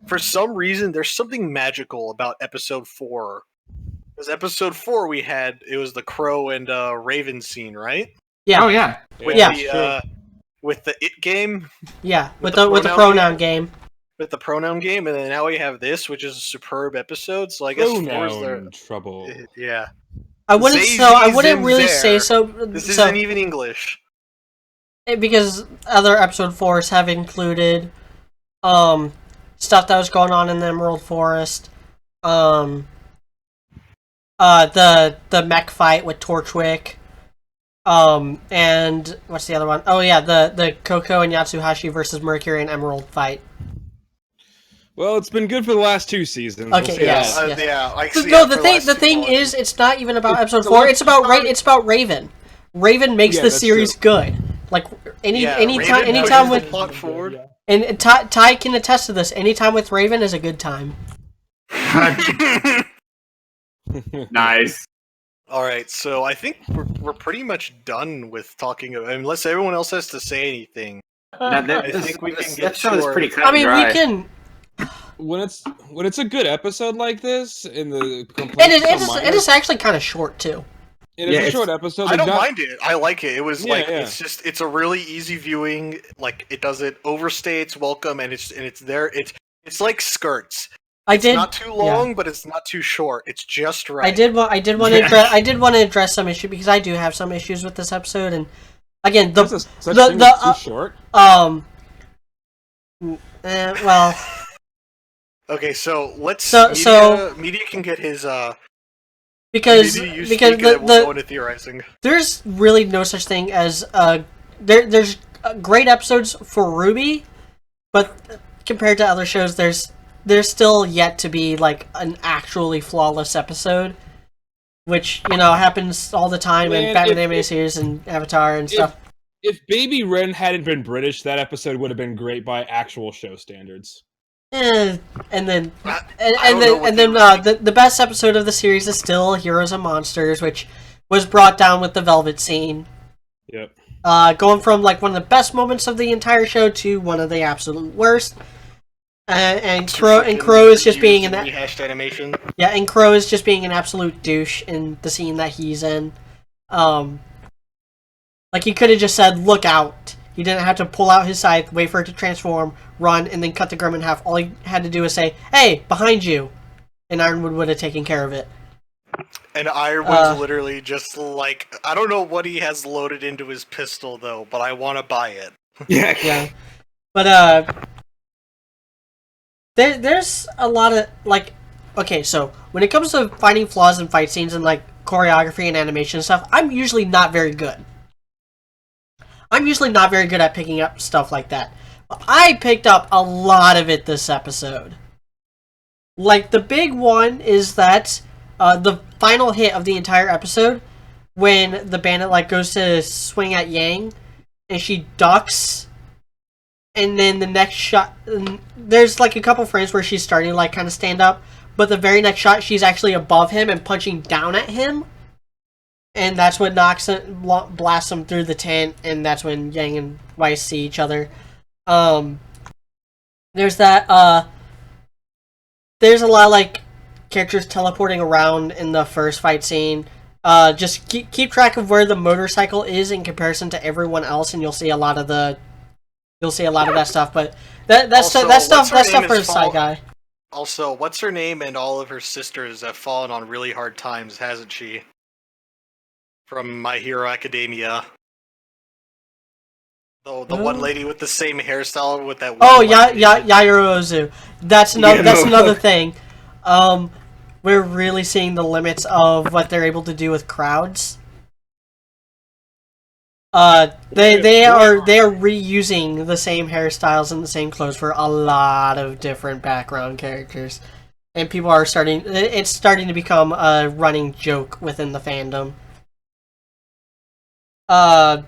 For some reason, there's something magical about episode 4. Because episode 4 it was the Crow and Raven scene, right? Yeah. Oh yeah. With Yeah. with the it game. Yeah, with the the pronoun game. With the pronoun game, and then now we have this, which is a superb episode. So I guess 4 is there. Pronoun trouble. Yeah. I wouldn't really say so. This isn't even English. Because other episode 4s have included stuff that was going on in the Emerald Forest. The mech fight with Torchwick. And what's the other one? Oh yeah, the Coco and Yatsuhashi versus Mercury and Emerald fight. Well, it's been good for the last 2 seasons. Okay, We'll say yes. that. The thing is, it's not even about episode 4. It's about Raven. Raven makes the series good. Like anytime with plot forward. and Ty can attest to this. Anytime with Raven is a good time. Nice. All right, so I think we're pretty much done with talking. Unless everyone else has to say anything. I think we can get that show is pretty cut I and mean, dry. we can. When it's a good episode like this, and the It is actually kind of short too. It is a short episode. I don't mind it. I like it. It was it's it's a really easy viewing. Like, it doesn't overstay its welcome, and it's there. It's like Skirts. It's not too long, but it's not too short. It's just right. I did want to address some issue because I do have some issues with this episode, and again too short. well, Okay, so let's media can get his because media you because speak, and then we'll go into theorizing. there's really no such thing as there's great episodes for RWBY, but compared to other shows, there's still yet to be like an actually flawless episode, which happens all the time in Batman animated series and Avatar and stuff. If Baby Wren hadn't been British, that episode would have been great by actual show standards. And then the best episode of the series is still Heroes and Monsters, which was brought down with the Velvet scene. Yep. Going from like one of the best moments of the entire show to one of the absolute worst. And Crow is just being an rehashed animation. Yeah, and Crow is just being an absolute douche in the scene that he's in. Like he could have just said, "Look out." He didn't have to pull out his scythe, wait for it to transform, run, and then cut the Grim in half. All he had to do was say, "Hey, behind you," and Ironwood would have taken care of it. And Ironwood's literally just like, I don't know what he has loaded into his pistol though, but I want to buy it. Yeah. But there's a lot of like, okay, so when it comes to finding flaws in fight scenes and like choreography and animation and stuff, I'm usually not very good. I'm usually not very good at picking up stuff like that. But I picked up a lot of it this episode. Like, the big one is that the final hit of the entire episode, when the bandit, like, goes to swing at Yang, and she ducks, and then the next shot, there's, like, a couple frames where she's starting to, like, kind of stand up, but the very next shot, she's actually above him and punching down at him. And that's what blasts them through the tent, and that's when Yang and Weiss see each other. There's that, there's a lot of, like, characters teleporting around in the first fight scene. Just keep track of where the motorcycle is in comparison to everyone else, and you'll see a lot of that stuff. But that's stuff for the side guy. Also, what's her name? And all of her sisters have fallen on really hard times, hasn't she? From My Hero Academia. The one lady with the same hairstyle with that. Yaoru Ozu. That's another thing. We're really seeing the limits of what they're able to do with crowds. They are reusing the same hairstyles and the same clothes for a lot of different background characters, and people are it's starting to become a running joke within the fandom. But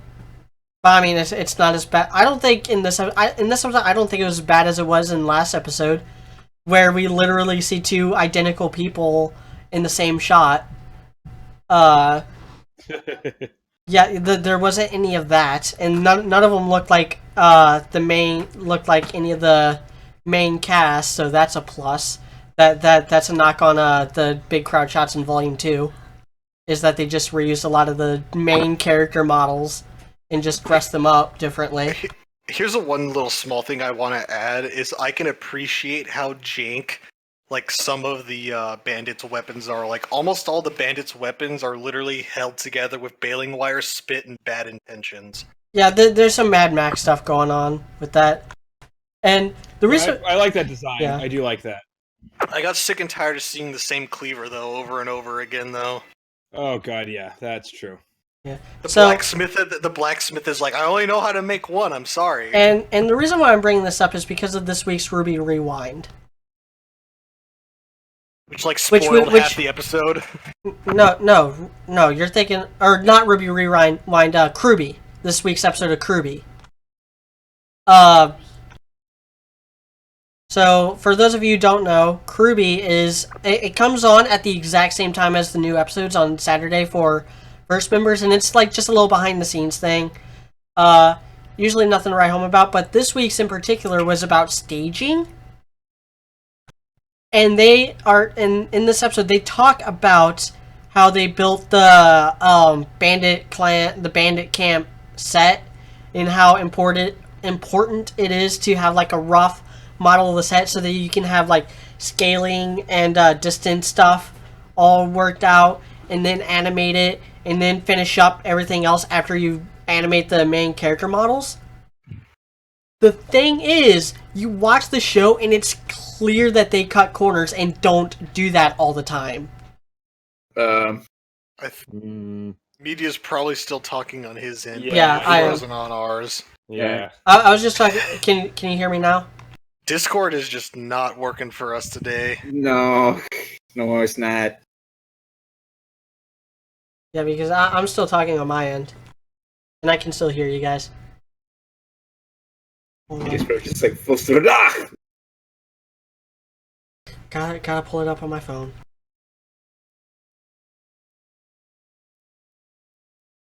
I mean, it's not as bad. I don't think in this episode, I don't think it was as bad as it was in last episode, where we literally see two identical people in the same shot. Yeah, there wasn't any of that, and none of them looked like any of the main cast, so that's a plus. That's a knock on the big crowd shots in Volume 2. Is that they just reused a lot of the main character models and just dressed them up differently. Here's one little small thing I want to add, is I can appreciate how jank, like, some of the bandits' weapons are. Like, almost all the bandits' weapons are literally held together with baling wire, spit, and bad intentions. Yeah, there's some Mad Max stuff going on with that. And the reason... I like that design. Yeah. I do like that. I got sick and tired of seeing the same cleaver, though, over and over again, though. Oh god, yeah, that's true. Yeah. The blacksmith is like, I only know how to make one, I'm sorry. And the reason why I'm bringing this up is because of this week's RWBY Rewind. Which spoiled half the episode. No, you're thinking, or not RWBY Rewind, RWBY. This week's episode of RWBY. So, for those of you who don't know, RWBY it comes on at the exact same time as the new episodes on Saturday for first members, and it's like just a little behind the scenes thing. Usually nothing to write home about, but this week's in particular was about staging. And they are, in this episode, they talk about how they built the bandit camp set, and how important it is to have like a rough model of the set so that you can have like scaling and distance stuff all worked out, and then animate it, and then finish up everything else after you animate the main character models. The thing is, you watch the show and it's clear that they cut corners and don't do that all the time. Media's probably still talking on his end. Yeah, but I it am. wasn't on ours. Yeah. I was just talking. Can you hear me now? Discord is just not working for us today. No, it's not. Yeah, because I'm still talking on my end, and I can still hear you guys. Just like full throat. Ah! Gotta pull it up on my phone.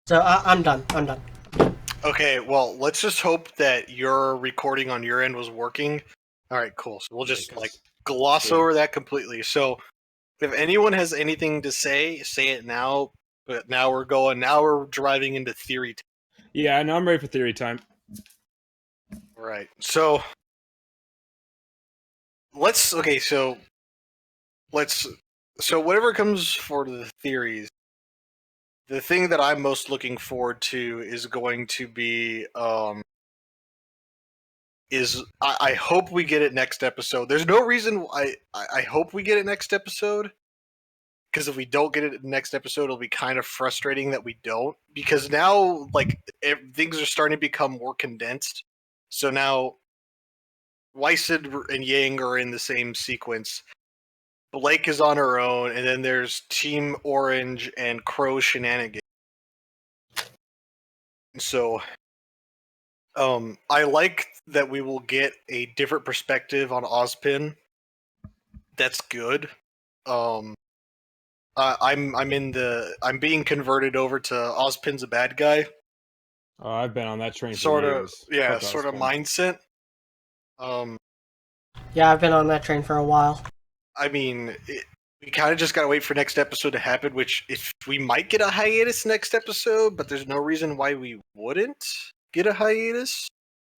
So I'm done. I'm done. Okay, well, let's just hope that your recording on your end was working. All right, cool. So we'll just gloss over that completely. So if anyone has anything to say it now. But now we're driving into theory time. Yeah, no, I'm ready for theory time. All right. So so whatever comes for the theories, the thing that I'm most looking forward to is going to be I hope we get it next episode. There's no reason I hope we get it next episode, because if we don't get it next episode, it'll be kind of frustrating that we don't, because now things are starting to become more condensed. So now Weiss and Yang are in the same sequence. Blake is on her own, and then there's Team Orange and Crow Shenanigans. So I like that we will get a different perspective on Ozpin. That's good. I'm being converted over to Ozpin's a bad guy. Oh, I've been on that train for Sort years. of, yeah, Fuck sort of Ozpin. mindset. Yeah, I've been on that train for a while. I mean, we kind of just gotta wait for next episode to happen. Which, if we might get a hiatus next episode, but there's no reason why we wouldn't get a hiatus.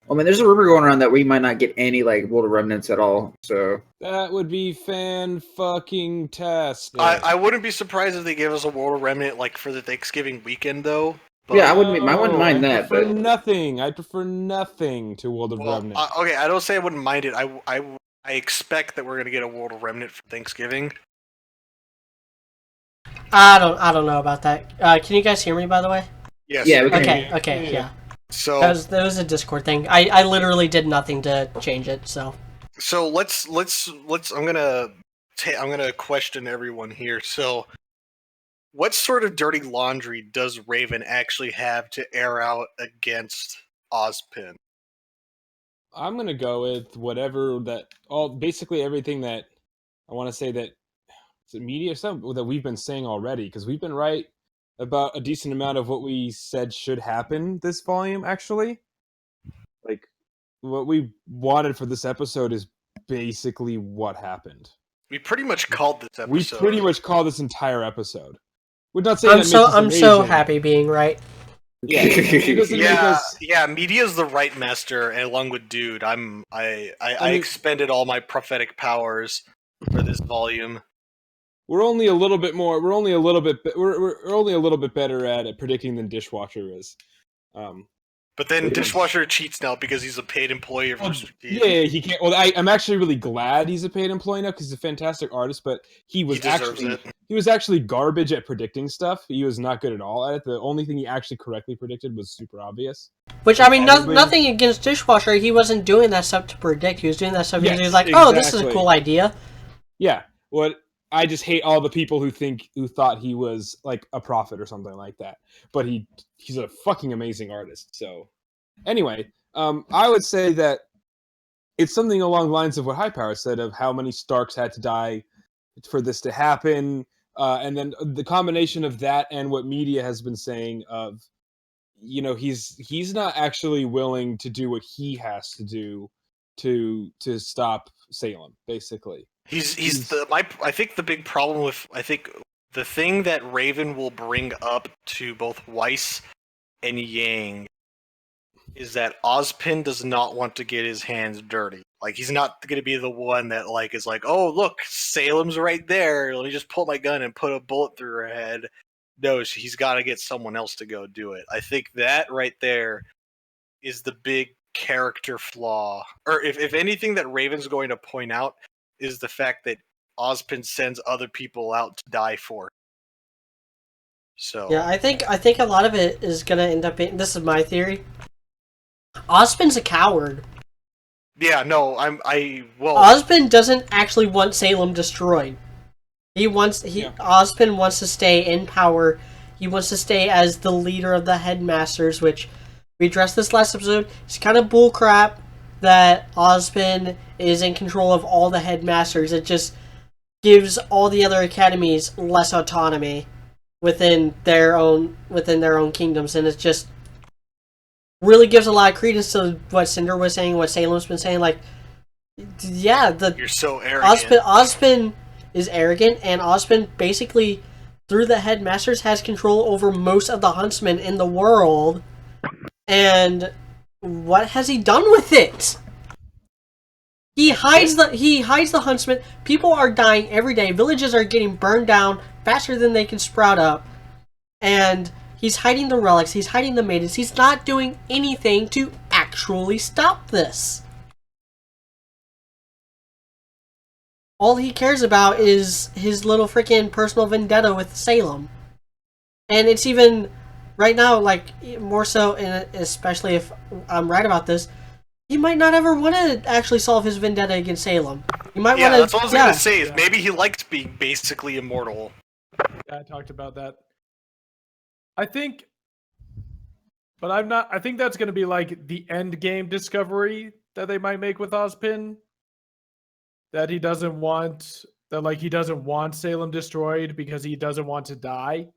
I mean, there's a rumor going around that we might not get any World of Remnants at all. So That would be fan-fucking-tastic. I wouldn't be surprised if they gave us a World of Remnant for the Thanksgiving weekend, though. But, yeah, I wouldn't mind that. I prefer But nothing. I prefer nothing to World of Remnant. Okay, I don't say I wouldn't mind it. I expect that we're gonna get a World of Remnant for Thanksgiving. I don't know about that. Can you guys hear me, by the way? Yes. yeah, we can. Okay, yeah. So That was a Discord thing. I literally did nothing to change it. So let's I'm gonna question everyone here. So, what sort of dirty laundry does Raven actually have to air out against Ozpin? I'm gonna go with whatever basically everything that I want to say that media stuff that we've been saying already, because we've been right about a decent amount of what we said should happen this volume. Actually, what we wanted for this episode is basically what happened. We pretty much called this episode. We pretty much called this entire episode. We're not saying I'm that makes us I'm so amazing. happy being right. Yeah, it doesn't make us. Yeah, Media's the right master, and along with Dude, I expended all my prophetic powers for this volume. We're only a little bit more. We're only a little bit better at predicting than Dishwasher is. But then Dishwasher cheats now because he's a paid employee of Rooster Teeth. Yeah, he can't. Well, I'm actually really glad he's a paid employee now because he's a fantastic artist. But he was actually garbage at predicting stuff. He was not good at all at it. The only thing he actually correctly predicted was super obvious. Which, I mean, nothing against Dishwasher. He wasn't doing that stuff to predict. He was doing that stuff because he was like, "Oh, this is a cool idea." Yeah. I just hate all the people who thought he was like a prophet or something like that. But he's a fucking amazing artist. So anyway, I would say that it's something along the lines of what High Power said of how many Starks had to die for this to happen, and then the combination of that and what media has been saying of, he's not actually willing to do what he has to do to stop Salem, basically. I think the big problem with the thing that Raven will bring up to both Weiss and Yang is that Ozpin does not want to get his hands dirty. He's not going to be the one that is like, "Oh, look, Salem's right there. Let me just pull my gun and put a bullet through her head." No, he's got to get someone else to go do it. I think that right there is the big character flaw, or if anything that Raven's going to point out is the fact that Ozpin sends other people out to die for him. So Yeah, I think a lot of it is gonna end up being. This is my theory. Ozpin's a coward. yeah, no, well, Ozpin doesn't actually want Salem destroyed. Ozpin wants to stay in power. He wants to stay as the leader of the headmasters, which we addressed this last episode. It's kind of bullcrap that Ozpin is in control of all the headmasters. It just gives all the other academies less autonomy within their own kingdoms, and it just really gives a lot of credence to what Cinder was saying, what Salem's been saying. Like, yeah, you're so arrogant. Ozpin is arrogant, and Ozpin basically, through the headmasters, has control over most of the huntsmen in the world. And what has he done with it? He hides the huntsmen. People are dying every day. Villages are getting burned down faster than they can sprout up. And he's hiding the relics. He's hiding the maidens. He's not doing anything to actually stop this. All he cares about is his little freaking personal vendetta with Salem. And it's even, right now, like, more so, and especially if I'm right about this, he might not ever want to actually solve his vendetta against Salem. He might want to. That's what I was going to say, is maybe he liked being basically immortal. Yeah, I talked about that. I think that's going to be like the end game discovery that they might make with Ozpin. That he doesn't want Salem destroyed because he doesn't want to die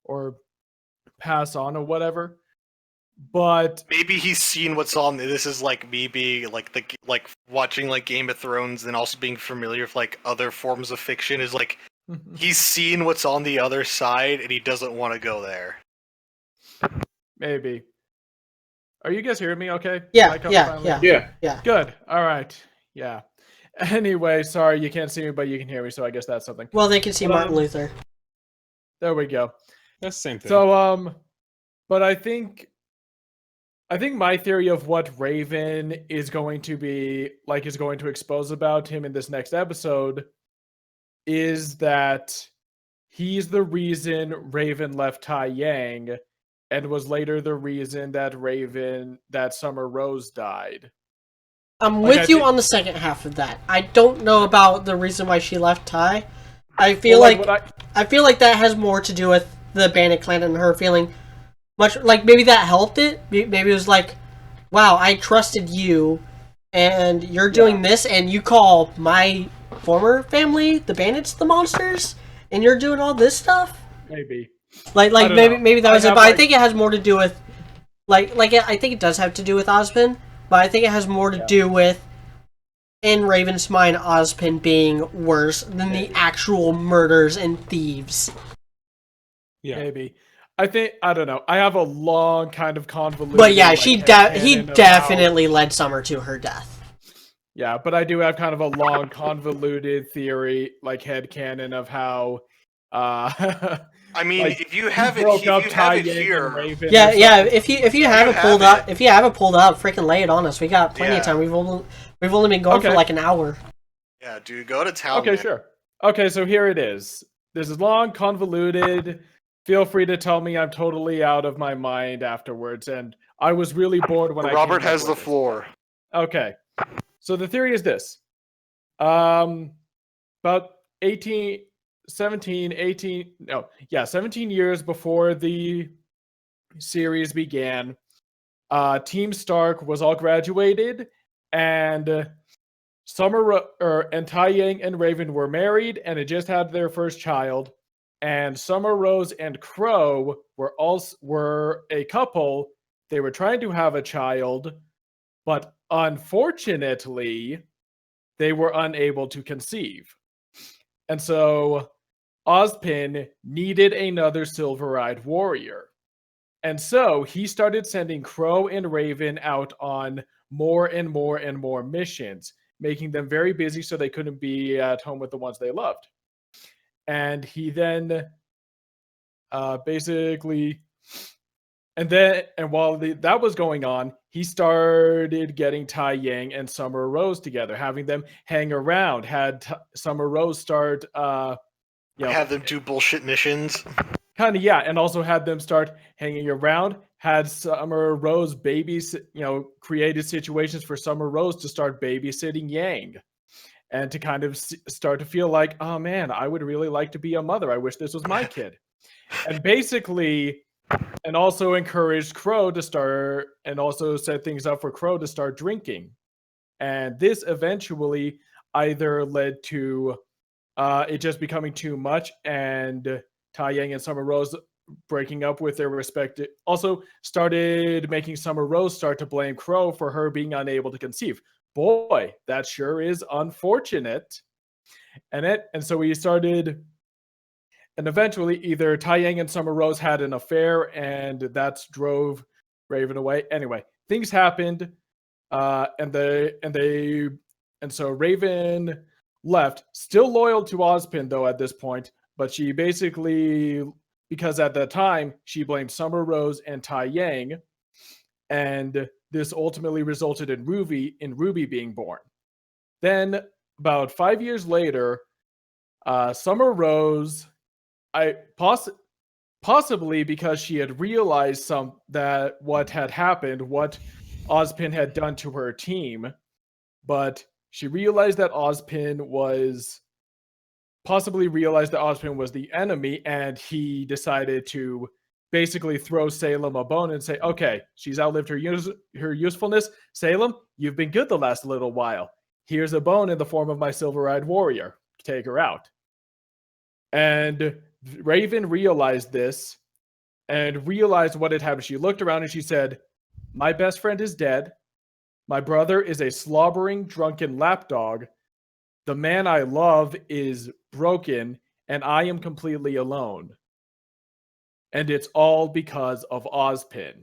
or pass on or whatever. But maybe he's seen what's on. This is like me being like watching like Game of Thrones and also being familiar with like other forms of fiction. Is like he's seen what's on the other side and he doesn't want to go there. Maybe. Are you guys hearing me? Okay. Yeah. Good. All right. Yeah. Anyway, sorry you can't see me, but you can hear me, so I guess that's something. Well, they can see Martin Luther. There we go. That's the same thing. So, but I think my theory of what Raven is going to expose about him in this next episode is that he's the reason Raven left Tai Yang, and was later the reason that Summer Rose died. I'm with you on the second half of that. I don't know about the reason why she left Tai. I feel I feel like that has more to do with the Bandit Clan and her feeling much like maybe that helped it. Maybe it was like, wow, I trusted you, and you're doing this, and you call my former family the bandits the monsters, and you're doing all this stuff. Maybe. Maybe that was it. But I think it has more to do with I think it does have to do with Ozpin. But I think it has more to do with, in Raven's mind, Ozpin being worse than the actual murders and thieves. Yeah. Maybe. I don't know. I have a long kind of convoluted... But yeah, he definitely led Summer to her death. Yeah, but I do have kind of a long convoluted theory, like headcanon of how... I mean, like, if you have it here, if you have it pulled up, freaking lay it on us. We got plenty of time. We've only been going for like an hour. Yeah, dude, go to town. Okay, sure. Okay, so here it is. This is long, convoluted. Feel free to tell me I'm totally out of my mind afterwards. And I was really bored when Robert has the floor. Okay, so the theory is this: about 17 years before the series began, Team Stark was all graduated, and and Tai Yang and Raven were married and had just had their first child, and Summer Rose and Crow were a couple. They were trying to have a child, but unfortunately, they were unable to conceive. And so Ozpin needed another silver-eyed warrior. And so he started sending Crow and Raven out on more and more and more missions, making them very busy so they couldn't be at home with the ones they loved. And he then basically And while that was going on, he started getting Tai Yang and Summer Rose together, having them hang around. Had Summer Rose start, Have them do bullshit missions. kind of, yeah, and also had them start hanging around. Had Summer Rose created situations for Summer Rose to start babysitting Yang, and to kind of start to feel like, oh man, I would really like to be a mother. I wish this was my kid, and basically. And also encouraged Crow to start, and also set things up for Crow to start drinking. And this eventually either led to it just becoming too much, and Tai Yang and Summer Rose breaking up with their respective. Also started making Summer Rose start to blame Crow for her being unable to conceive. Boy, that sure is unfortunate. And so we started. And eventually, either Tai Yang and Summer Rose had an affair, and that drove Raven away. Anyway, things happened, and so Raven left, still loyal to Ozpin though at this point. But she basically, because at that time she blamed Summer Rose and Tai Yang, and this ultimately resulted in RWBY being born. Then, about 5 years later, Summer Rose. Possibly because she had realized that what had happened, what Ozpin had done to her team, but she realized that Ozpin was the enemy, and he decided to basically throw Salem a bone and say, okay, she's outlived her usefulness. Salem, you've been good the last little while. Here's a bone in the form of my silver-eyed warrior. Take her out. And Raven realized this and realized what had happened. She looked around and she said, my best friend is dead. My brother is a slobbering, drunken lapdog. The man I love is broken, and I am completely alone. And it's all because of Ozpin.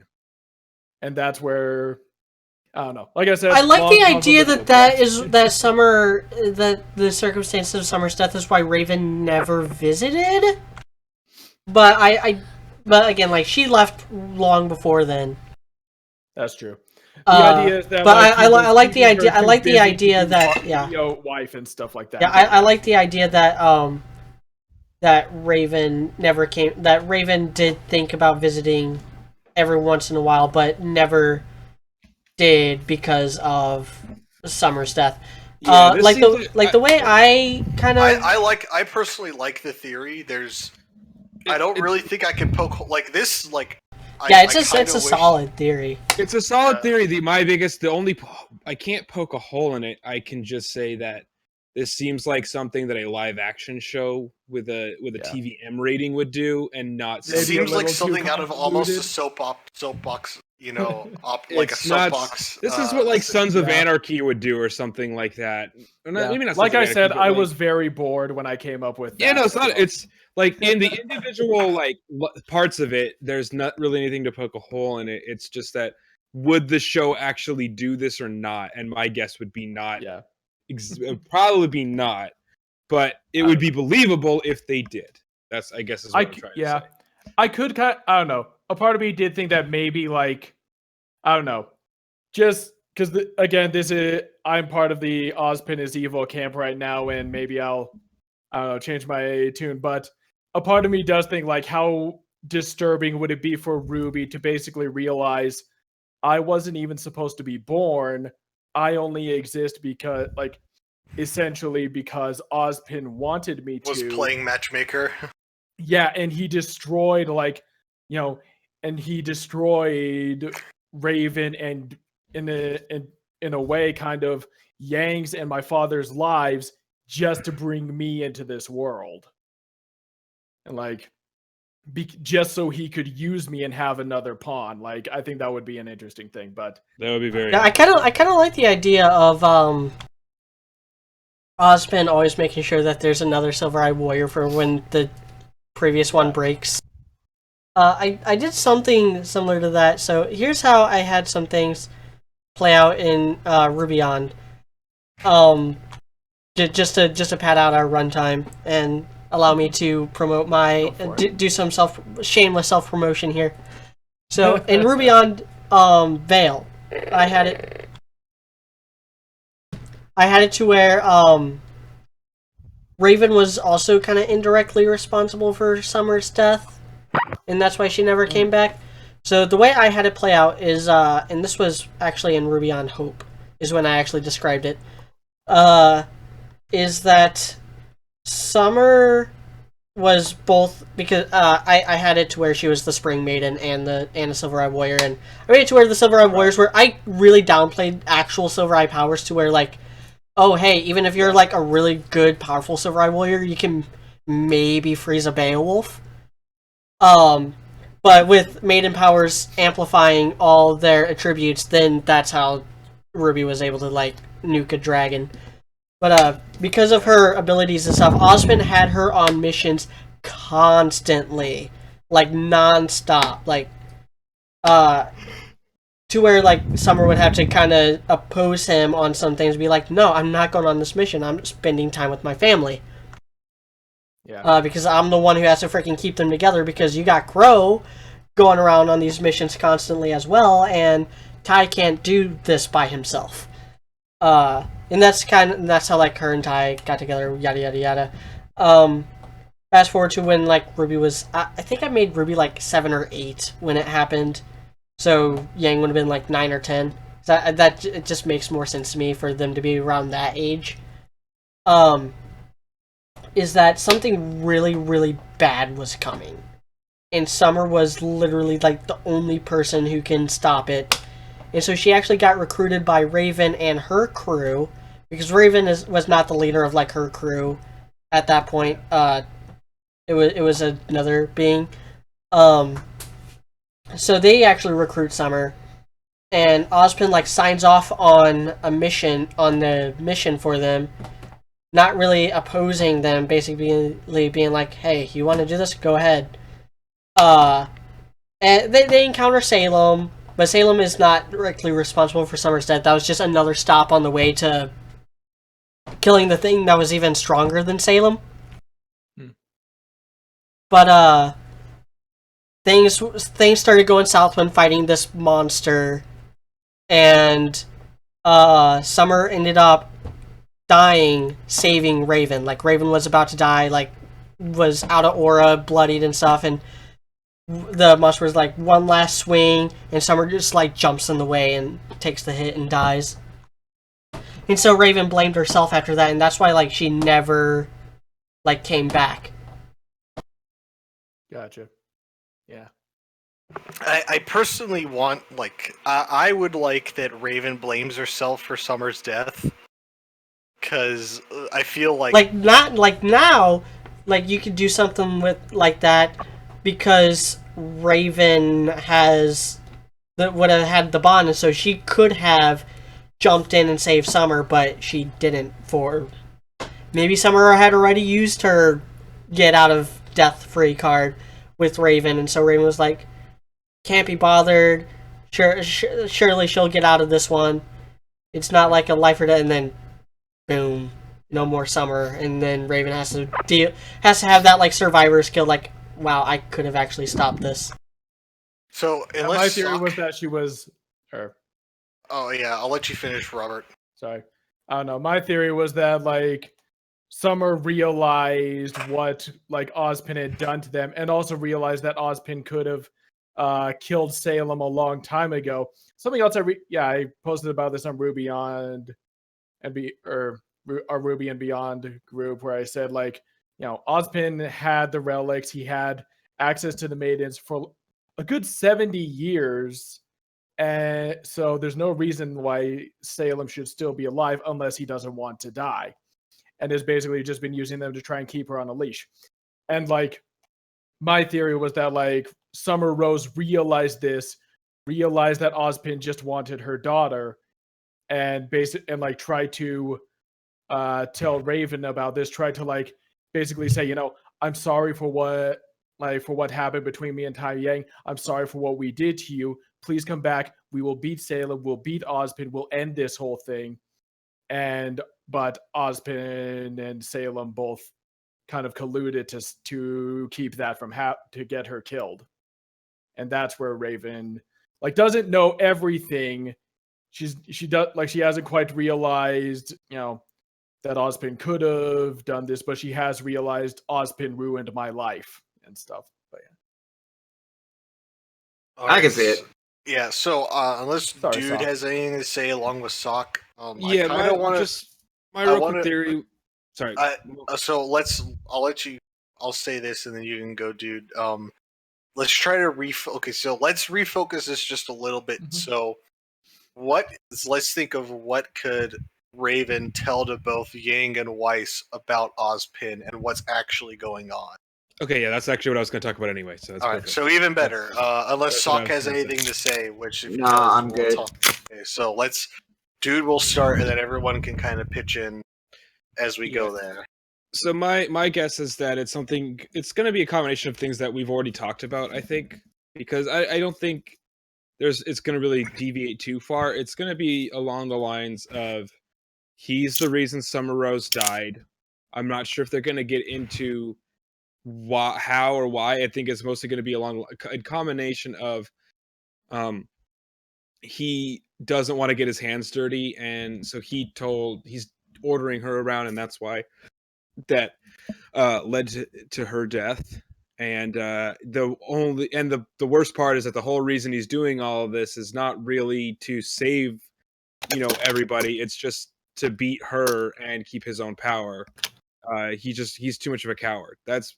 And that's where, I don't know. Like I said, I like the idea that the circumstances of Summer's death is why Raven never visited. But but again, like, she left long before then. That's true. The idea is that, but I like the idea. I like the idea that wife and stuff like that. Yeah, I like the idea that that Raven never came. That Raven did think about visiting every once in a while, but never did because of Summer's death. Yeah, the way I kind of I personally like the theory. I don't really think I can poke like this. Like, it's a solid theory. It's a solid theory. I can't poke a hole in it. I can just say that this seems like something that a live action show with a TVM rating would do, and not. It seems like something out of almost a soapbox. Like a soapbox. This is what Sons of Anarchy would do, or something like that. Maybe not. Like I said, I was very bored when I came up with that. Yeah, no, it's not. It's like in the individual parts of it, there's not really anything to poke a hole in it. It's just that, would the show actually do this or not? And my guess would be not. Yeah, probably be not. But it would be believable if they did. That's, I guess, is what I'm trying to say. I could I don't know. A part of me did think that maybe, I don't know, just because again, I'm part of the Ozpin is evil camp right now, and maybe I don't know, change my tune. But a part of me does think, how disturbing would it be for RWBY to basically realize I wasn't even supposed to be born. I only exist because, essentially because Ozpin wanted me to. Was playing matchmaker. Yeah, and he destroyed, and he destroyed Raven, and in a way kind of Yang's and my father's lives just to bring me into this world. And just so he could use me and have another pawn. I think that would be an interesting thing, but that would be very. Yeah, I kind of like the idea of Ozpin always making sure that there's another Silver-Eyed Warrior for when the previous one breaks. I did something similar to that. So here's how I had some things play out in RWBY on. Just to pad out our runtime and allow me to promote my do some shameless self promotion here. So in Ruby on Veil, I had it to where Raven was also kind of indirectly responsible for Summer's death, and that's why she never came back. So the way I had it play out is, and this was actually in Ruby on Hope, is when I actually described it, is that Summer was both, because I had it to where she was the Spring Maiden and the Silver Eye Warrior, and I made it to where the Silver Eye Warriors were, I really downplayed actual Silver Eye powers to where, like, oh hey, even if you're like a really good, powerful Silver Eye Warrior, you can maybe freeze a Beowulf. But with Maiden powers amplifying all their attributes, then that's how Ruby was able to like nuke a dragon. But because of her abilities and stuff, Osmond had her on missions constantly, like non-stop, like to where like Summer would have to kind of oppose him on some things, be like, "No, I'm not going on this mission. I'm spending time with my family." Yeah. Because I'm the one who has to freaking keep them together. Because you got Crow going around on these missions constantly as well, and Ty can't do this by himself. And that's how like her and Ty got together. Yada yada yada. Fast forward to when like Ruby was, I think I made Ruby like 7 or 8 when it happened. So Yang would have been like 9 or 10. That it just makes more sense to me for them to be around that age. Is that something really, really bad was coming. And Summer was literally like the only person who can stop it. And so she actually got recruited by Raven and her crew, because Raven was not the leader of like her crew at that point. It was another being. So they actually recruit Summer, and Ozpin like signs off on the mission for them, not really opposing them, basically being like, "Hey, you want to do this? Go ahead." And they encounter Salem, but Salem is not directly responsible for Summer's death. That was just another stop on the way to killing the thing that was even stronger than Salem. But things started going south when fighting this monster, and Summer ended up dying saving Raven. Like Raven was about to die, like was out of aura, bloodied and stuff, and the monster was like one last swing, and Summer just like jumps in the way and takes the hit and dies. And so Raven blamed herself after that, and that's why like she never like came back. Gotcha. Yeah. I personally want, like, I would like that Raven blames herself for Summer's death, because I feel like not like now, like you could do something with like that, because Raven would have had the bond, and so she could have jumped in and saved Summer, but she didn't. For maybe Summer had already used her get out of death free card with Raven, and so Raven was like, can't be bothered. Surely she'll get out of this one. It's not like a life or death, and then boom, no more Summer, and then Raven has to have that like survivor skill, like, wow, I could have actually stopped this. So unless my theory was that she was her. Oh yeah, I'll let you finish, Robert. Sorry. I don't know. My theory was that like Summer realized what like Ozpin had done to them, and also realized that Ozpin could have killed Salem a long time ago. Something else I posted about this on Ruby on our Ruby and Beyond group, where I said like, you know, Ozpin had the relics, he had access to the maidens for a good 70 years. And so there's no reason why Salem should still be alive unless he doesn't want to die. And has basically just been using them to try and keep her on a leash. And like, my theory was that like Summer Rose realized that Ozpin just wanted her daughter, and like tried to tell Raven about this, tried to like basically say, you know, I'm sorry for what happened between me and Tai Yang. I'm sorry for what we did to you. Please come back. We will beat Salem. We'll beat Ozpin. We'll end this whole thing. But Ozpin and Salem both kind of colluded to keep that from to get her killed. and that's where Raven like doesn't know everything. She hasn't quite realized, that Ozpin could have done this, but she has realized Ozpin ruined my life and stuff. But I can see it. Yeah, so unless Sorry, dude Sock. has anything to say along with Sock, Yeah, I kind of want to. my I real wanna- quick theory. Sorry. So I'll say this and then you can go, dude. Let's try to so let's refocus this just a little bit. Mhm. So let's think of what could Raven tell to both Yang and Weiss about Ozpin and what's actually going on. Okay, yeah, that's actually what I was going to talk about anyway. So that's All right, perfect. so even better. Unless that's what I Sock was has gonna anything to say, which if he Nah, does, I'm we'll good. talk. Okay, so dude will start, and then everyone can kind of pitch in as we go there. So my guess is that it's going to be a combination of things that we've already talked about, I think, because I don't think it's going to really deviate too far. It's going to be along the lines of he's the reason Summer Rose died. I'm not sure if they're going to get into how or why. I think it's mostly going to be along a combination of he doesn't want to get his hands dirty, and so he's ordering her around, and that's why that led to her death. And the worst part is that the whole reason he's doing all of this is not really to save everybody. It's just to beat her and keep his own power. He's too much of a coward. That's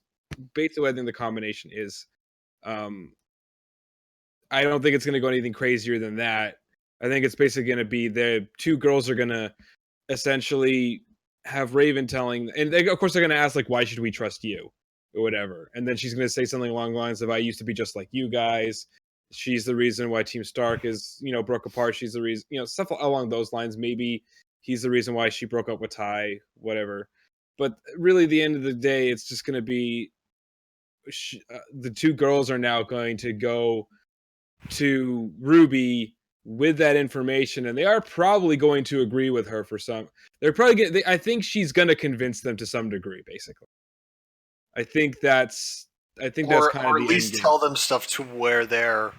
basically what I think the combination is. I don't think it's going to go anything crazier than that. I think it's basically going to be the two girls are going to essentially have Raven telling, and of course they're going to ask like, "Why should we trust you?" or whatever, and then she's going to say something along the lines of, "I used to be just like you guys. She's the reason why Team Stark is broke apart. She's the reason, stuff along those lines. Maybe he's the reason why she broke up with Ty, whatever." But really, the end of the day, it's just going to be the two girls are now going to go to RWBY with that information, and they are probably going to agree with her for some. They're probably I think she's going to convince them to some degree. Basically, I think that's kind of or the at least end tell game. them stuff to where they're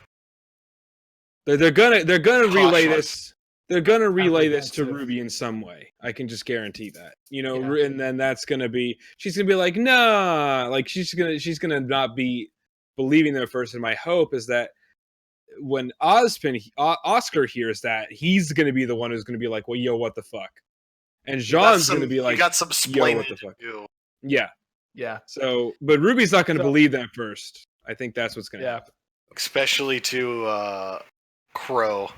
They're gonna relay cautious. this. They're gonna relay this to Apprehensive. RWBY in some way. I can just guarantee that. Yeah. And then she's gonna be like, nah, like she's gonna not be believing them at first. And my hope is that when Oscar hears that, he's gonna be the one who's gonna be like, well, yo, what the fuck? And Jean's gonna be like, you got some yo, splaining what the to fuck? do. Yeah. Yeah. So, but Ruby's not gonna So- believe that first. I think that's what's gonna happen. Especially to Crow.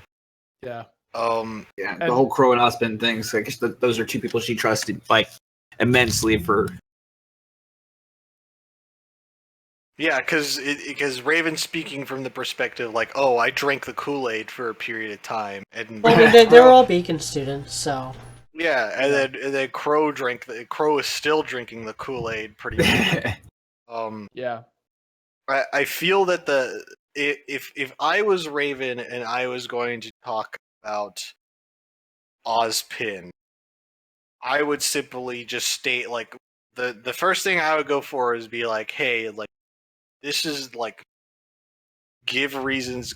Yeah. Yeah, And- the whole Crow and Ozpin things. I guess those are two people she trusted like immensely for. Yeah, because Raven's speaking from the perspective like, oh, I drank the Kool-Aid for a period of time, and Well, I mean, they were all Beacon students, so. yeah, and then Crow Crow is still drinking the Kool-Aid pretty much. Yeah. I feel that if I was Raven and I was going to talk about Ozpin, I would simply just state like the first thing I would go for is be like, hey, like this is like give reasons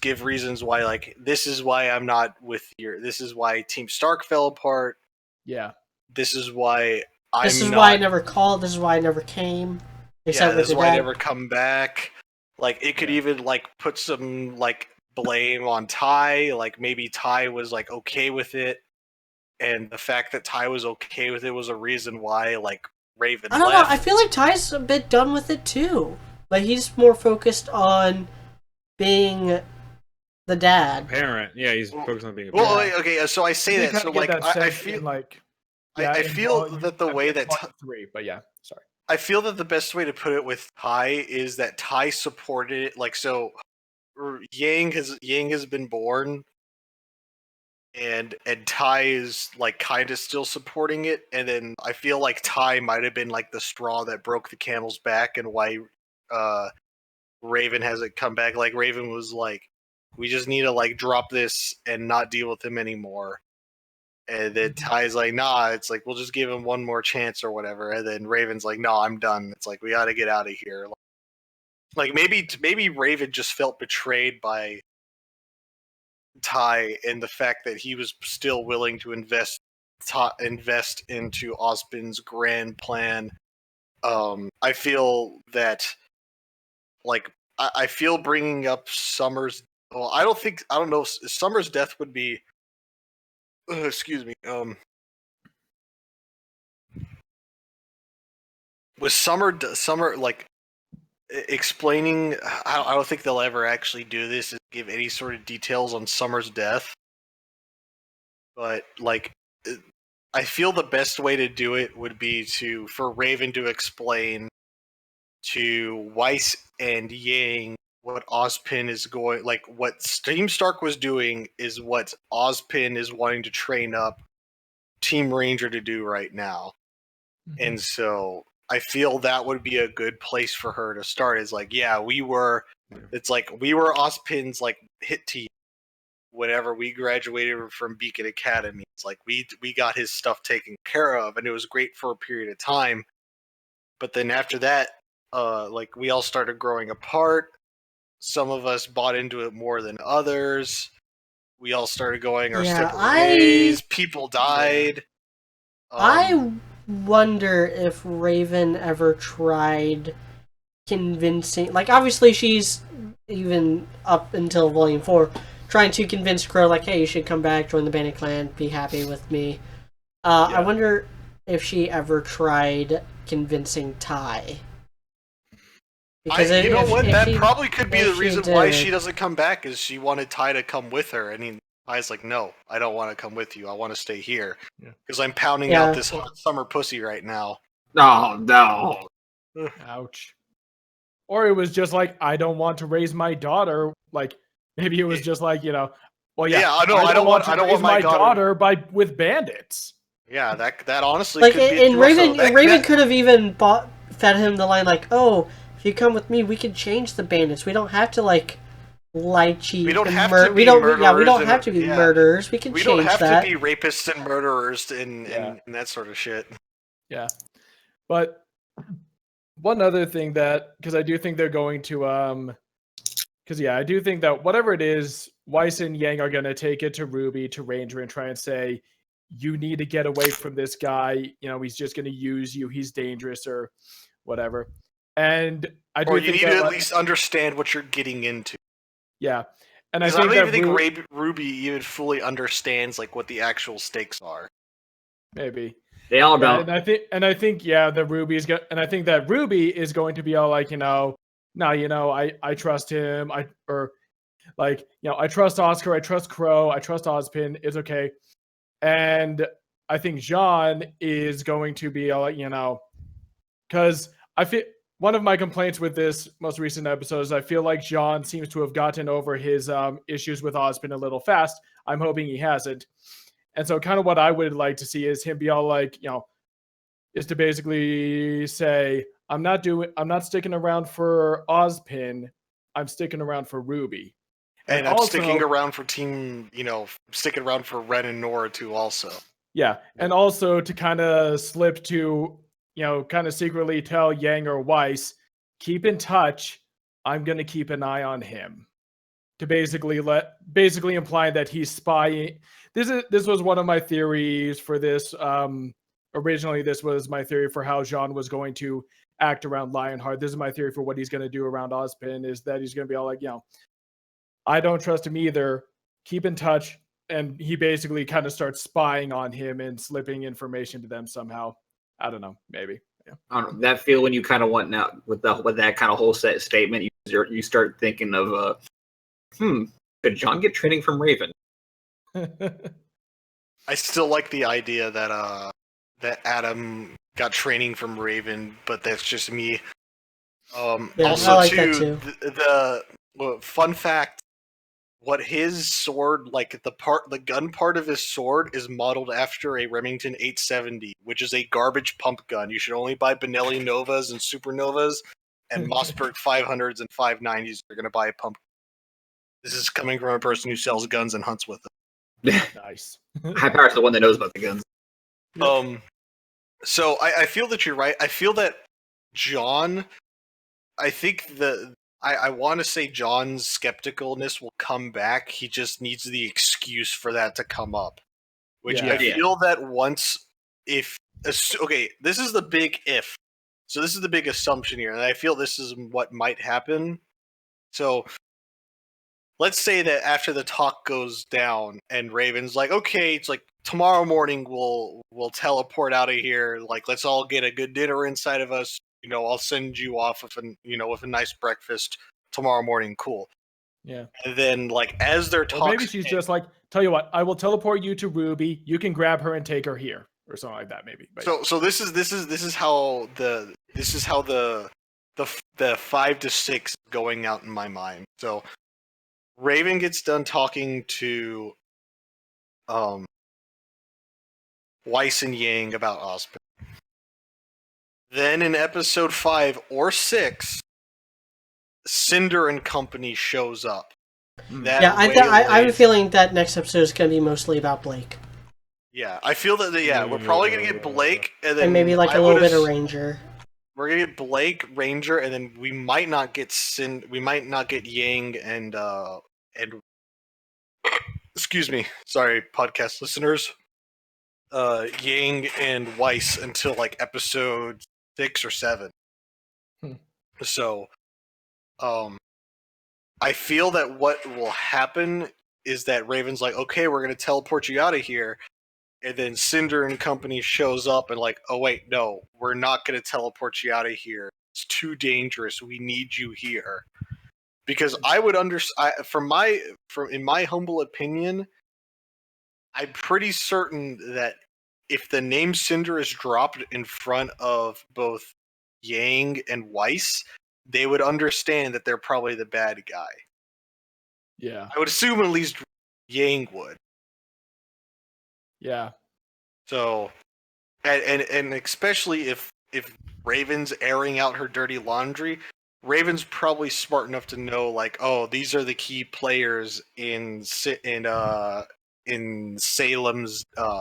why like this is why I'm not with your this is why Team Stark fell apart. Yeah. This is why This is not, why I never called, this is why I never came. Except this is with why I your never dad. come back. Like it could even like put some like blame on Ty. Like maybe Ty was like okay with it, and the fact that Ty was okay with it was a reason why like Raven I don't left. know, I feel like Ty's a bit done with it too. Like, he's more focused on being the dad. Parent, yeah, he's focused on being a Well, parent. okay, so I say You that. kinda So get like that I sense feel in, like, I feel that the way that three, but yeah, sorry. I feel that the best way to put it with Ty is that Ty supported it. Like so, Yang has been born, and Ty is like kind of still supporting it. And then I feel like Ty might have been like the straw that broke the camel's back, and why Raven hasn't come back. Like Raven was like, we just need to like drop this and not deal with him anymore. And then Ty's like, nah, it's like, we'll just give him one more chance or whatever. And then Raven's like, no, I'm done. It's like, we got to get out of here. Like maybe Raven just felt betrayed by Ty in the fact that he was still willing to invest into Ozpin's grand plan. I feel that, like, I feel bringing up Summer's. Well, I don't know. Summer's death would be. Excuse me. Was Summer like explaining? I don't think they'll ever actually do this. Is give any sort of details on Summer's death. But like, I feel the best way to do it would be for Raven to explain to Weiss and Yang what Ozpin is going, like what Team Stark was doing is what Ozpin is wanting to train up Team Ranger to do right now. Mm-hmm. And so I feel that would be a good place for her to start. Is like, yeah, it's like we were Ozpin's like hit team whenever we graduated from Beacon Academy. It's like we got his stuff taken care of, and it was great for a period of time. But then after that, like we all started growing apart. Some of us bought into it more than others. We all started going our separate ways. People died. I wonder if Raven ever tried convincing... Like, obviously she's, even up until Volume 4, trying to convince Crow, like, hey, you should come back, join the Bandit Clan, be happy with me. I wonder if she ever tried convincing Ty. Because that probably could be the reason why she doesn't come back, is she wanted Ty to come with her, and Ty's like, no, I don't want to come with you. I want to stay here. Because I'm pounding out this hot summer pussy right now. Oh, no. Ouch. Or it was just like, I don't want to raise my daughter. Like, maybe it was just like, well, I don't want to raise my daughter with bandits. Yeah, that honestly like, could be and Raven could have even fed him the line like, oh, if you come with me, we can change the bandits. We don't have to like lie, cheat. We don't have to be murderers. Yeah, we don't have to be murderers. We can change that. We don't have to be rapists and murderers and that sort of shit. Yeah, but one other thing because I do think they're going to I do think that whatever it is, Weiss and Yang are going to take it to RWBY, to Ranger, and try and say, you need to get away from this guy. He's just going to use you. He's dangerous or whatever. And I do think you need to at least understand what you're getting into. Yeah, and I don't even think RWBY even fully understands like what the actual stakes are. Maybe they all don't. And I think the RWBY's and I think that RWBY is going to be all like, I trust him. I trust Oscar. I trust Crow. I trust Ozpin. It's okay. And I think Jean is going to be all like, because I feel. One of my complaints with this most recent episode is I feel like Jean seems to have gotten over his issues with Ozpin a little fast. I'm hoping he hasn't. And so kind of what I would like to see is him be all like, is to basically say, I'm not sticking around for Ozpin. I'm sticking around for RWBY. And I'm sticking around for sticking around for Ren and Nora too also. Yeah. And also to kind of slip to... kind of secretly tell Yang or Weiss, keep in touch. I'm going to keep an eye on him. To basically implying that he's spying. This was one of my theories for this. Originally, this was my theory for how Jean was going to act around Lionheart. This is my theory for what he's going to do around Ozpin, is that he's going to be all like, I don't trust him either. Keep in touch. And he basically kind of starts spying on him and slipping information to them somehow. I don't know, maybe. Yeah. I don't know, that feel when you kind of want now with that kind of whole set statement, you start thinking of, could John get training from Raven? I still like the idea that Adam got training from Raven, but that's just me. Also, I like that too. The fun fact. What his sword, like the gun part of his sword, is modeled after a Remington 870, which is a garbage pump gun. You should only buy Benelli Novas and Supernovas, and Mossberg 500s and 590s. You're going to buy a pump. This is coming from a person who sells guns and hunts with them. Nice. High Power's the one that knows about the guns. So I feel that you're right. I feel that John. I think I want to say John's skepticalness will come back. He just needs the excuse for that to come up. Which I Yeah. feel that once, okay, this is the big if. So this is the big assumption here, and I feel this is what might happen. So let's say that after the talk goes down, and Raven's like, okay, it's like tomorrow morning we'll teleport out of here. Like, let's all get a good dinner inside of us. I'll send you off with with a nice breakfast tomorrow morning. Cool. Yeah. And then, like, as they're Or talking, maybe she's just like, tell you what, I will teleport you to RWBY. You can grab her and take her here, or something like that, maybe. But so this is how the 5 to 6 going out in my mind. So Raven gets done talking to Weiss and Yang about Osprey. Then in episode 5 or 6, Cinder and company shows up. I have a feeling that next episode is going to be mostly about Blake. Yeah, I feel that we're probably gonna get Blake, and then maybe like a little bit of Ranger. We're gonna get Blake, Ranger, and then we might not get Yang and excuse me, sorry, podcast listeners. Yang and Weiss until like episode 6 or 7. So, I feel that what will happen is that Raven's like, okay, we're gonna teleport you out of here. And then Cinder and company shows up and like, oh wait, no, we're not going to teleport you out of here. It's too dangerous. We need you here. Because I would in my humble opinion, I'm pretty certain that if the name Cinder is dropped in front of both Yang and Weiss, they would understand that they're probably the bad guy. Yeah. I would assume at least Yang would. Yeah. So, and especially if Raven's airing out her dirty laundry, Raven's probably smart enough to know, like, oh, these are the key players in Salem's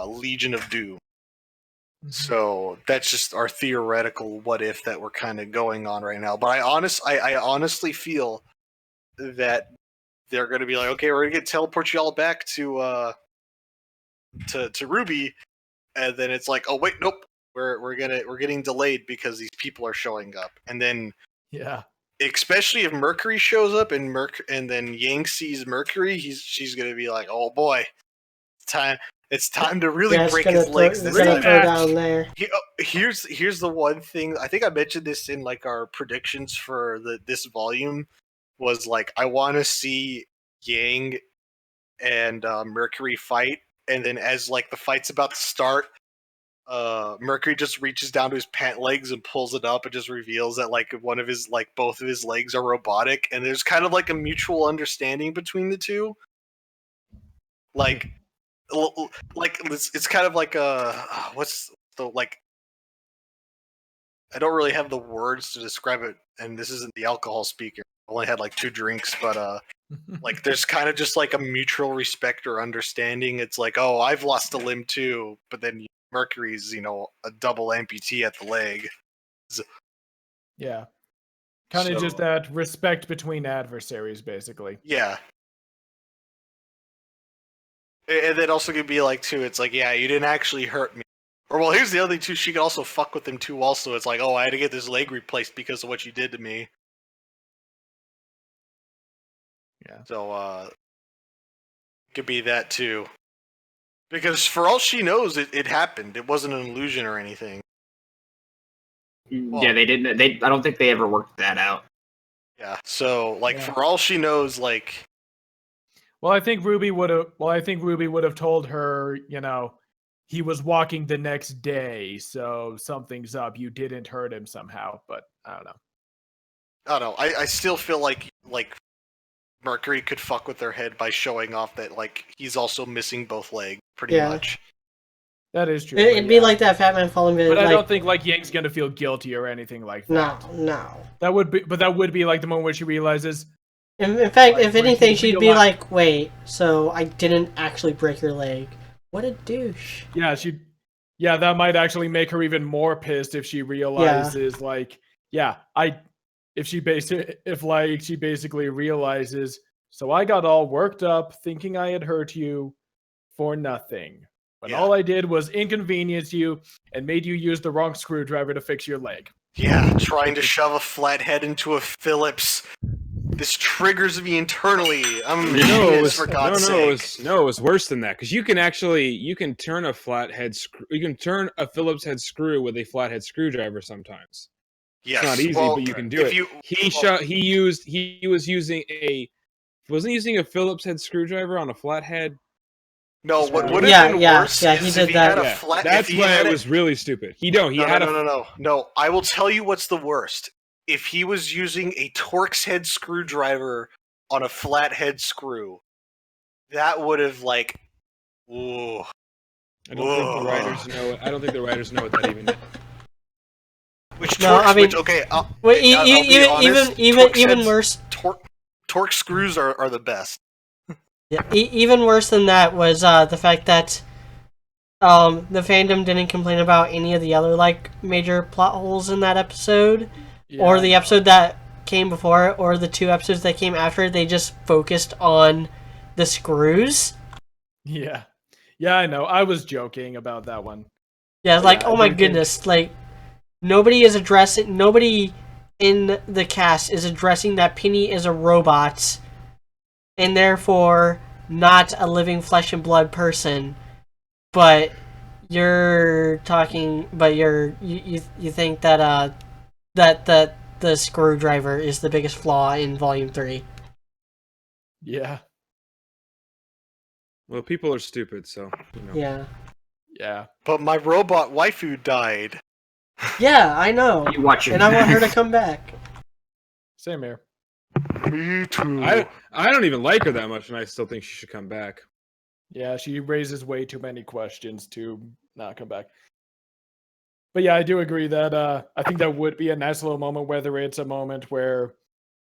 Legion of Doom. Mm-hmm. So that's just our theoretical what if that we're kind of going on right now. But I honestly feel that they're going to be like, okay, we're going to teleport you all back to RWBY, and then it's like, oh wait, nope, we're getting delayed because these people are showing up, and then especially if Mercury shows up and then Yang sees Mercury, she's gonna be like, oh boy, it's time to really break his legs this time. Down there. Here's the one thing I think I mentioned this in like our predictions for this volume was like, I want to see Yang and Mercury fight. And then as like the fight's about to start, Mercury just reaches down to his pant legs and pulls it up and just reveals that like both of his legs are robotic, and there's kind of like a mutual understanding between the two. Like it's kind of like what's the like. I don't really have the words to describe it, and this isn't the alcohol speaker. I only had like 2 drinks, but like there's kind of just like a mutual respect or understanding. It's like, oh, I've lost a limb too, but then Mercury's, a double amputee at the leg. Yeah. Kind of just that respect between adversaries, basically. Yeah. And then also could be like, too, it's like, yeah, you didn't actually hurt me. Or, well, here's the other thing, too. She could also fuck with him, too, also. It's like, oh, I had to get this leg replaced because of what you did to me. Yeah. So, it could be that, too. Because for all she knows, it happened. It wasn't an illusion or anything. Well, yeah, they didn't. I don't think they ever worked that out. Yeah. So, like, for all she knows, like. Well, I think RWBY would have told her, he was walking the next day, so something's up. You didn't hurt him somehow, but I don't know. I don't know. I still feel like Mercury could fuck with their head by showing off that like he's also missing both legs, pretty much. That is true. It'd be like that Fat Man Falling video. But I don't think like Yang's gonna feel guilty or anything like that. No. That would be like the moment where she realizes. In fact, like, if anything, she'd be like, "Wait, so I didn't actually break your leg? What a douche!" Yeah, that might actually make her even more pissed if she realizes, if she basically realizes, so I got all worked up thinking I had hurt you for nothing. When all I did was inconvenience you and made you use the wrong screwdriver to fix your leg. Yeah, trying to shove a flathead into a Phillips. This triggers me internally. I'm heinous, for God's sake. It was worse than that, because you can turn a flathead screw. You can turn a Phillips head screw with a flathead screwdriver sometimes. Yes, It's not easy, but you can do it. Wasn't he using a Phillips head screwdriver on a flathead? No, what would have been worse is if he had a flat... That's why it was really stupid. No. I will tell you what's the worst. If he was using a Torx head screwdriver on a flathead screw, that would have, like... Ooh. I don't think the writers know. I don't think the writers know what that even is. Even worse. Torx screws are the best. Yeah, even worse than that was the fact that the fandom didn't complain about any of the other major plot holes in that episode, or the episode that came before it, or the 2 episodes that came after. They just focused on the screws. Yeah, I know. I was joking about that one. Yeah, oh my goodness, nobody in the cast is addressing that Penny is a robot, and therefore not a living flesh and blood person. But you think that that the screwdriver is the biggest flaw in Volume 3. Yeah. Well, people are stupid, so Yeah. But my robot waifu died. Yeah, I know. You watch your and I want her to come back. Same here. Me too. I don't even like her that much, and I still think she should come back. Yeah, she raises way too many questions to not come back. But yeah, I do agree that I think that would be a nice little moment, whether it's a moment where,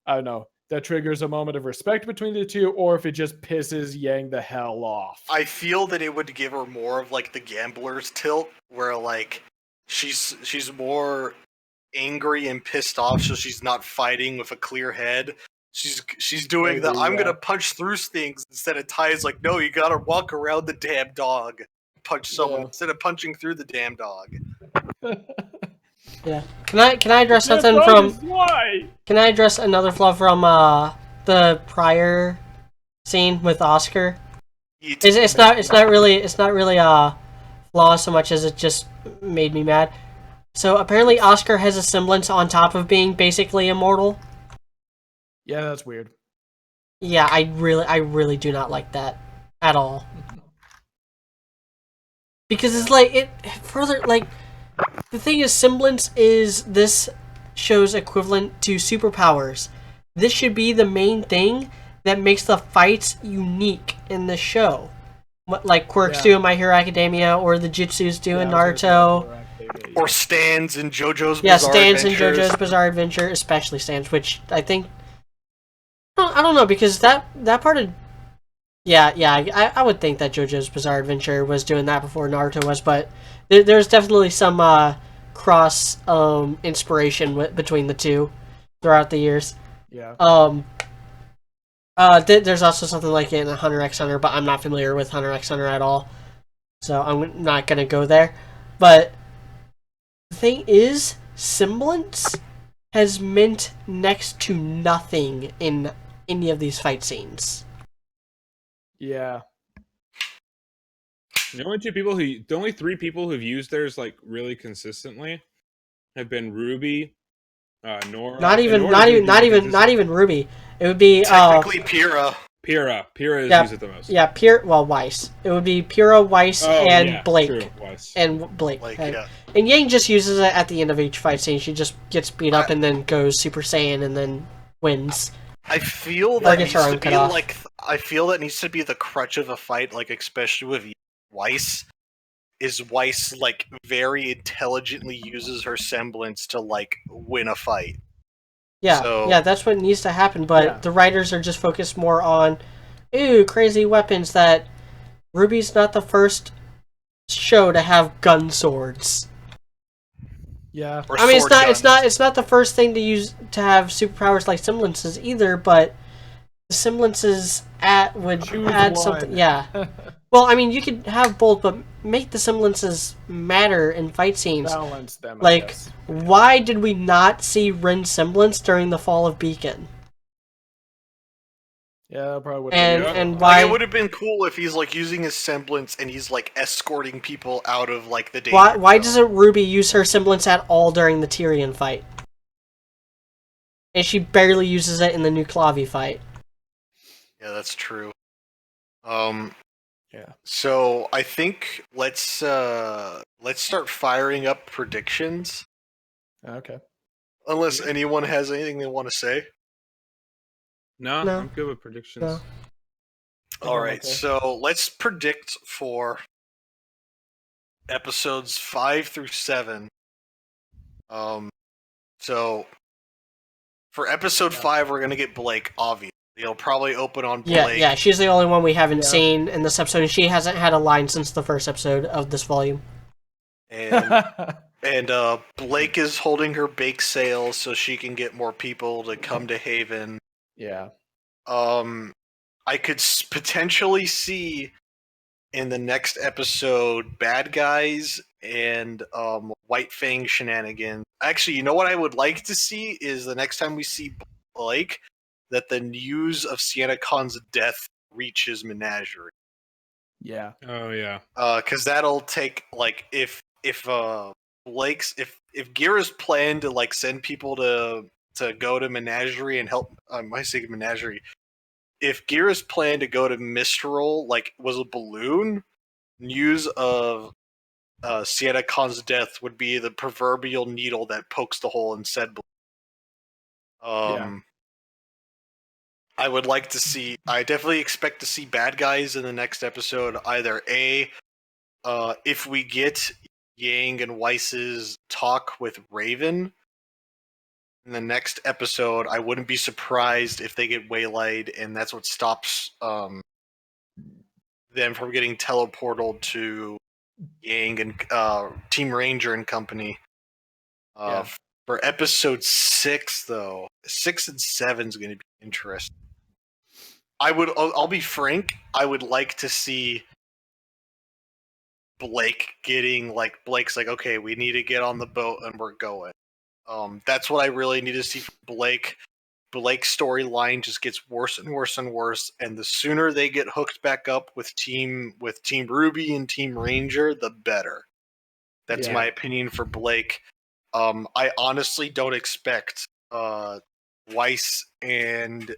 I don't know, that triggers a moment of respect between the two, or if it just pisses Yang the hell off. I feel that it would give her more of the gambler's tilt, where she's more angry and pissed off, so she's not fighting with a clear head. She's doing I'm gonna punch through things instead of Ty's no, you gotta walk around the damn dog, punch someone instead of punching through the damn dog. Yeah. Can I address something from? Can I address another flaw from the prior scene with Oscar? It's not really a flaw so much as it just made me mad. So apparently Oscar has a semblance on top of being basically immortal. Yeah, that's weird. Yeah, I really do not like that at all. Because it's the thing is, semblance is this show's equivalent to superpowers. This should be the main thing that makes the fights unique in the show. Like quirks do in My Hero Academia, or the jutsus do in Naruto. Or stands in JoJo's Bizarre Adventure. Yeah, stands in JoJo's Bizarre Adventure, especially stands, which I think... I don't know, because that part of... I would think that JoJo's Bizarre Adventure was doing that before Naruto was, but there's definitely some cross inspiration between the two throughout the years. Yeah. There's also something like it in Hunter x Hunter, but I'm not familiar with Hunter x Hunter at all, so I'm not gonna go there. But the thing is, semblance has meant next to nothing in any of these fight scenes. Yeah. The only 3 people who've used theirs really consistently have been RWBY, Nora. Not even RWBY. It would be technically Pyrrha. Pyrrha uses it the most. Yeah, Weiss. It would be Pyrrha, Weiss, and Blake. True, Weiss. And Blake. Yeah. And Yang just uses it at the end of each fight scene. She just gets beat up and then goes Super Saiyan and then wins. I feel that needs to be the crutch of a fight, especially with Weiss. Is Weiss very intelligently uses her semblance to win a fight. Yeah, that's what needs to happen, but the writers are just focused more on crazy weapons. That RWBY's not the first show to have gun swords. Yeah. Or I mean, sword guns. it's not the first thing to use to have superpowers like semblances either, but the semblances would Choose add one. something. Yeah. Well, I mean, you could have both, but make the semblances matter in fight scenes. Balance them, I Like, guess. why did we not see Rin's semblance during the fall of Beacon? Yeah, that probably would And Yep. and Like, why it would have been cool if he's like using his semblance and he's like escorting people out of like the danger. why zone. doesn't Ruby use her semblance at all during the Tyrion fight? And she barely uses it in the new Clavi fight. Yeah, that's true. Yeah. So I think let's start firing up predictions. Okay. Unless Yeah. anyone has anything they want to say. No, No. I'm good with predictions. No. All right, Okay. so let's predict for episodes 5 through 7. So for episode 5, we're gonna get Blake. Obviously, it'll probably open on Blake. Yeah, she's the only one we haven't Yeah. seen in this episode, and she hasn't had a line since the first episode of this volume. And Blake is holding her bake sale so she can get more people to come to Haven. Yeah. I could potentially see in the next episode bad guys and White Fang shenanigans. Actually, you know what I would like to see is the next time we see Blake, that the news of Sienna Khan's death reaches Menagerie. Yeah. Oh yeah. Because that'll take like if Blake's if Gira's plan to like send people to go to Menagerie and help. I say Menagerie. If Gira's plan to go to Mistral like was a balloon, news of Sienna Khan's death would be the proverbial needle that pokes the hole in said balloon. Yeah. I would like to see. I definitely expect to see bad guys in the next episode. Either if we get Yang and Weiss's talk with Raven in the next episode, I wouldn't be surprised if they get waylaid, and that's what stops them from getting teleported to Yang and Team Ranger and company. Yeah. For episode 6, though, 6 and 7 is going to be interesting. I'll be frank. I would like to see Blake Blake's like, okay, we need to get on the boat and we're going. That's what I really need to see from Blake. Blake's storyline just gets worse and worse and worse, and the sooner they get hooked back up with Team RWBY and Team Ranger, the better. That's my opinion for Blake. I honestly don't expect Weiss and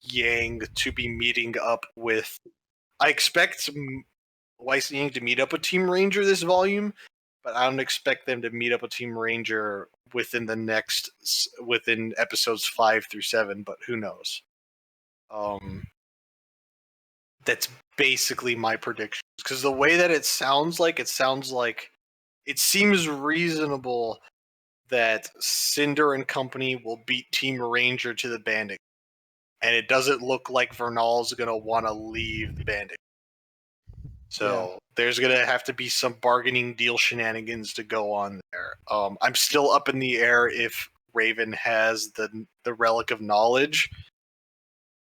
Yang to be meeting up with. I expect Weiss and Yang to meet up with Team Ranger this volume, but I don't expect them to meet up with Team Ranger within episodes 5 through 7. But who knows? That's basically my predictions, because the way that it sounds like it seems reasonable that Cinder and company will beat Team Ranger to the Bandit, and it doesn't look like Vernal's gonna want to leave the Bandit. So there's gonna have to be some bargaining deal shenanigans to go on there. I'm still up in the air if Raven has the Relic of Knowledge.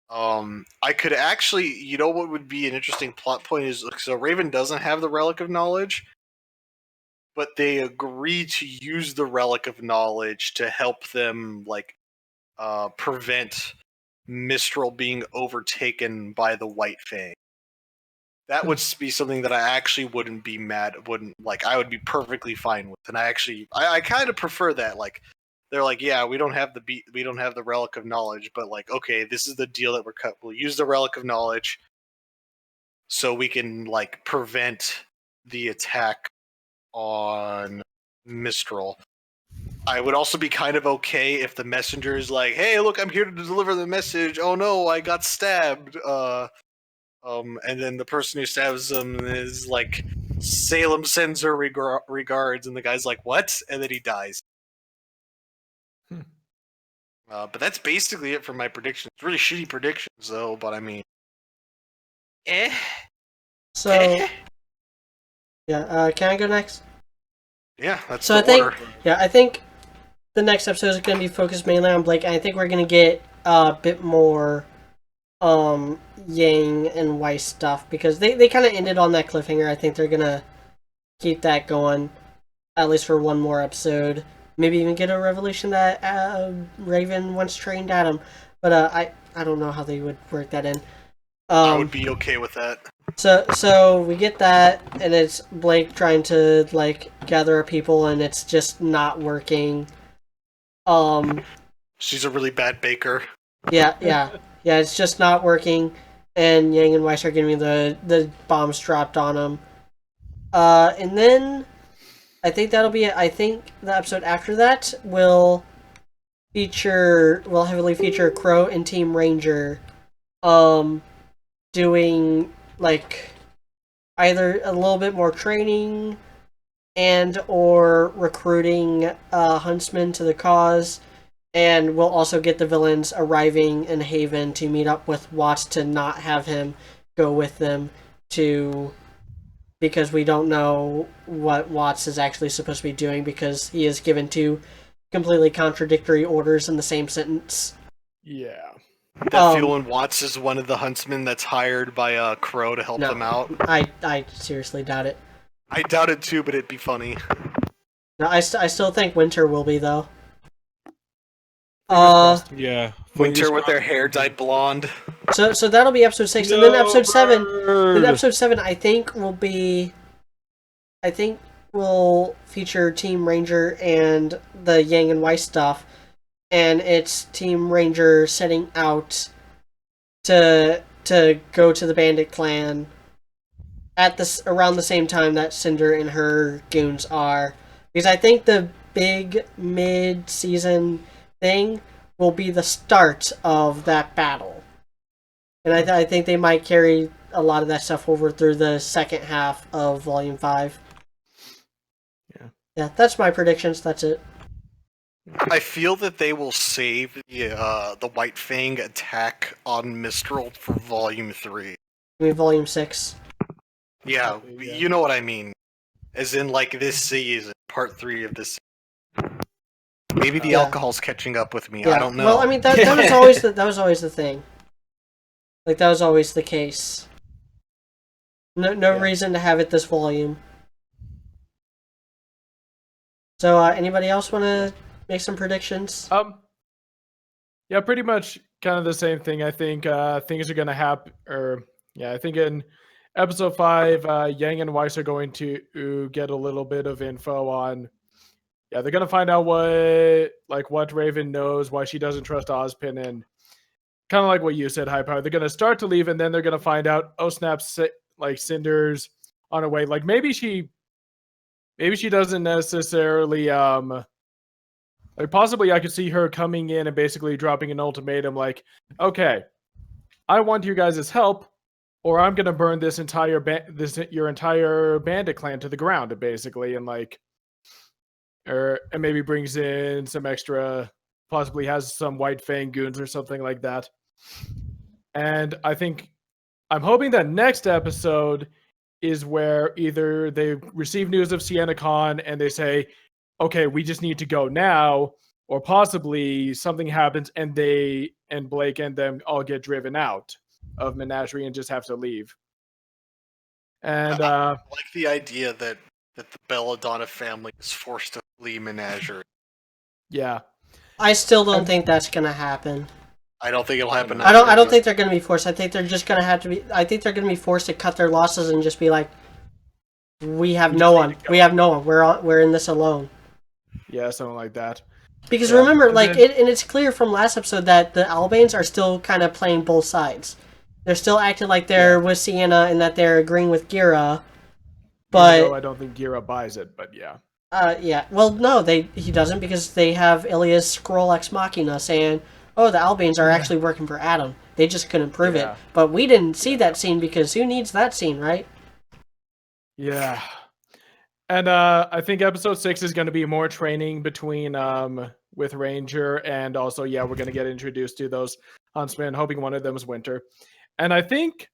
I could actually, you know, what would be an interesting plot point is, so Raven doesn't have the Relic of Knowledge, but they agree to use the Relic of Knowledge to help them prevent Mistral being overtaken by the White Fang. That would be something that I actually wouldn't be mad. I would be perfectly fine with, and I kind of prefer that. Like, they're like, yeah, we don't have the Relic of Knowledge, but like, okay, this is the deal that we're cut. We'll use the Relic of Knowledge so we can like prevent the attack on Mistral. I would also be kind of okay if the messenger is like, hey, look, I'm here to deliver the message. Oh no, I got stabbed. And then the person who stabs them is like, Salem sends her regards, and the guy's like, what? And then he dies. But that's basically it for my predictions. Really shitty predictions, though, but I mean... So, yeah, can I go next? Yeah, that's So the I think, order. I think the next episode is going to be focused mainly on Blake, and I think we're going to get a bit more Yang and Weiss stuff, because they kind of ended on that cliffhanger. I think they're going to keep that going, at least for one more episode. Maybe even get a revelation that Raven once trained Adam. But I don't know how they would work that in. I would be okay with that. So we get that, and it's Blake trying to like gather our people, and it's just not working. She's a really bad baker. Yeah. It's just not working, and Yang and Weiss are getting the bombs dropped on them. And then I think that'll be it. I think the episode after that will heavily feature Crow and Team Ranger, doing like either a little bit more training and or recruiting huntsmen to the cause, and we'll also get the villains arriving in Haven to meet up with Watts to not have him go with them because we don't know what Watts is actually supposed to be doing, because he is given two completely contradictory orders in the same sentence. Yeah. That Phelan Watts is one of the huntsmen that's hired by Crow to help them out. I seriously doubt it. I doubt it too, but it'd be funny. No, I still think Winter will be, though. Yeah. Winter with their hair dyed blonde. So that'll be episode 6, and then episode 7. Then episode 7, I think will feature Team Ranger and the Yang and Weiss stuff, and it's Team Ranger setting out to go to the Bandit Clan at around the same time that Cinder and her goons are, because I think the big mid-season thing will be the start of that battle. And I think they might carry a lot of that stuff over through the second half of Volume 5. Yeah, that's my predictions. That's it. I feel that they will save the White Fang attack on Mistral for Volume 3. I mean, Volume 6. Yeah, you know what I mean. As in, like, this season, Part 3 of this season. Maybe the alcohol's catching up with me. I don't know. Well, I mean, that was always the thing. Like, that was always the case. No reason to have it this volume. So, anybody else want to make some predictions? Yeah, pretty much kind of the same thing. I think things are going to happen, I think in episode 5, Yang and Weiss are going to get a little bit of info on. Yeah, they're gonna find out what Raven knows, why she doesn't trust Ozpin, and kind of like what you said, High Power. They're gonna start to leave, and then they're gonna find out, oh snap, like Cinder's on her way. Like maybe she doesn't necessarily like possibly I could see her coming in and basically dropping an ultimatum, like, okay, I want you guys' help, or I'm gonna burn this your entire bandit clan to the ground, basically, and like. And maybe brings in some extra, possibly has some White Fang goons or something like that. And I'm hoping that next episode is where either they receive news of Sienna Khan and they say, okay, we just need to go now, or possibly something happens and Blake and them all get driven out of Menagerie and just have to leave. And I like the idea that the Belladonna family is forced to flee Menagerie. Yeah. I still don't think that's gonna happen. I don't think it'll happen. I don't think they're gonna be forced. I think they're just gonna have to be. I think they're gonna be forced to cut their losses and just be like, we have no one. We have no one. We're in this alone. Yeah, something like that. Because remember, like, and it's clear from last episode that the Albanes are still kind of playing both sides. They're still acting like they're with Sienna and that they're agreeing with Gira. But I don't think Gira buys it, but yeah. Yeah. Well, no, he doesn't, because they have Ilia's Scroll Ex Machina saying, "Oh, the Albanes are actually working for Adam. They just couldn't prove it." But we didn't see that scene because who needs that scene, right? Yeah. And I think episode 6 is going to be more training between with Ranger, and also we're going to get introduced to those huntsmen, hoping one of them is Winter. And I think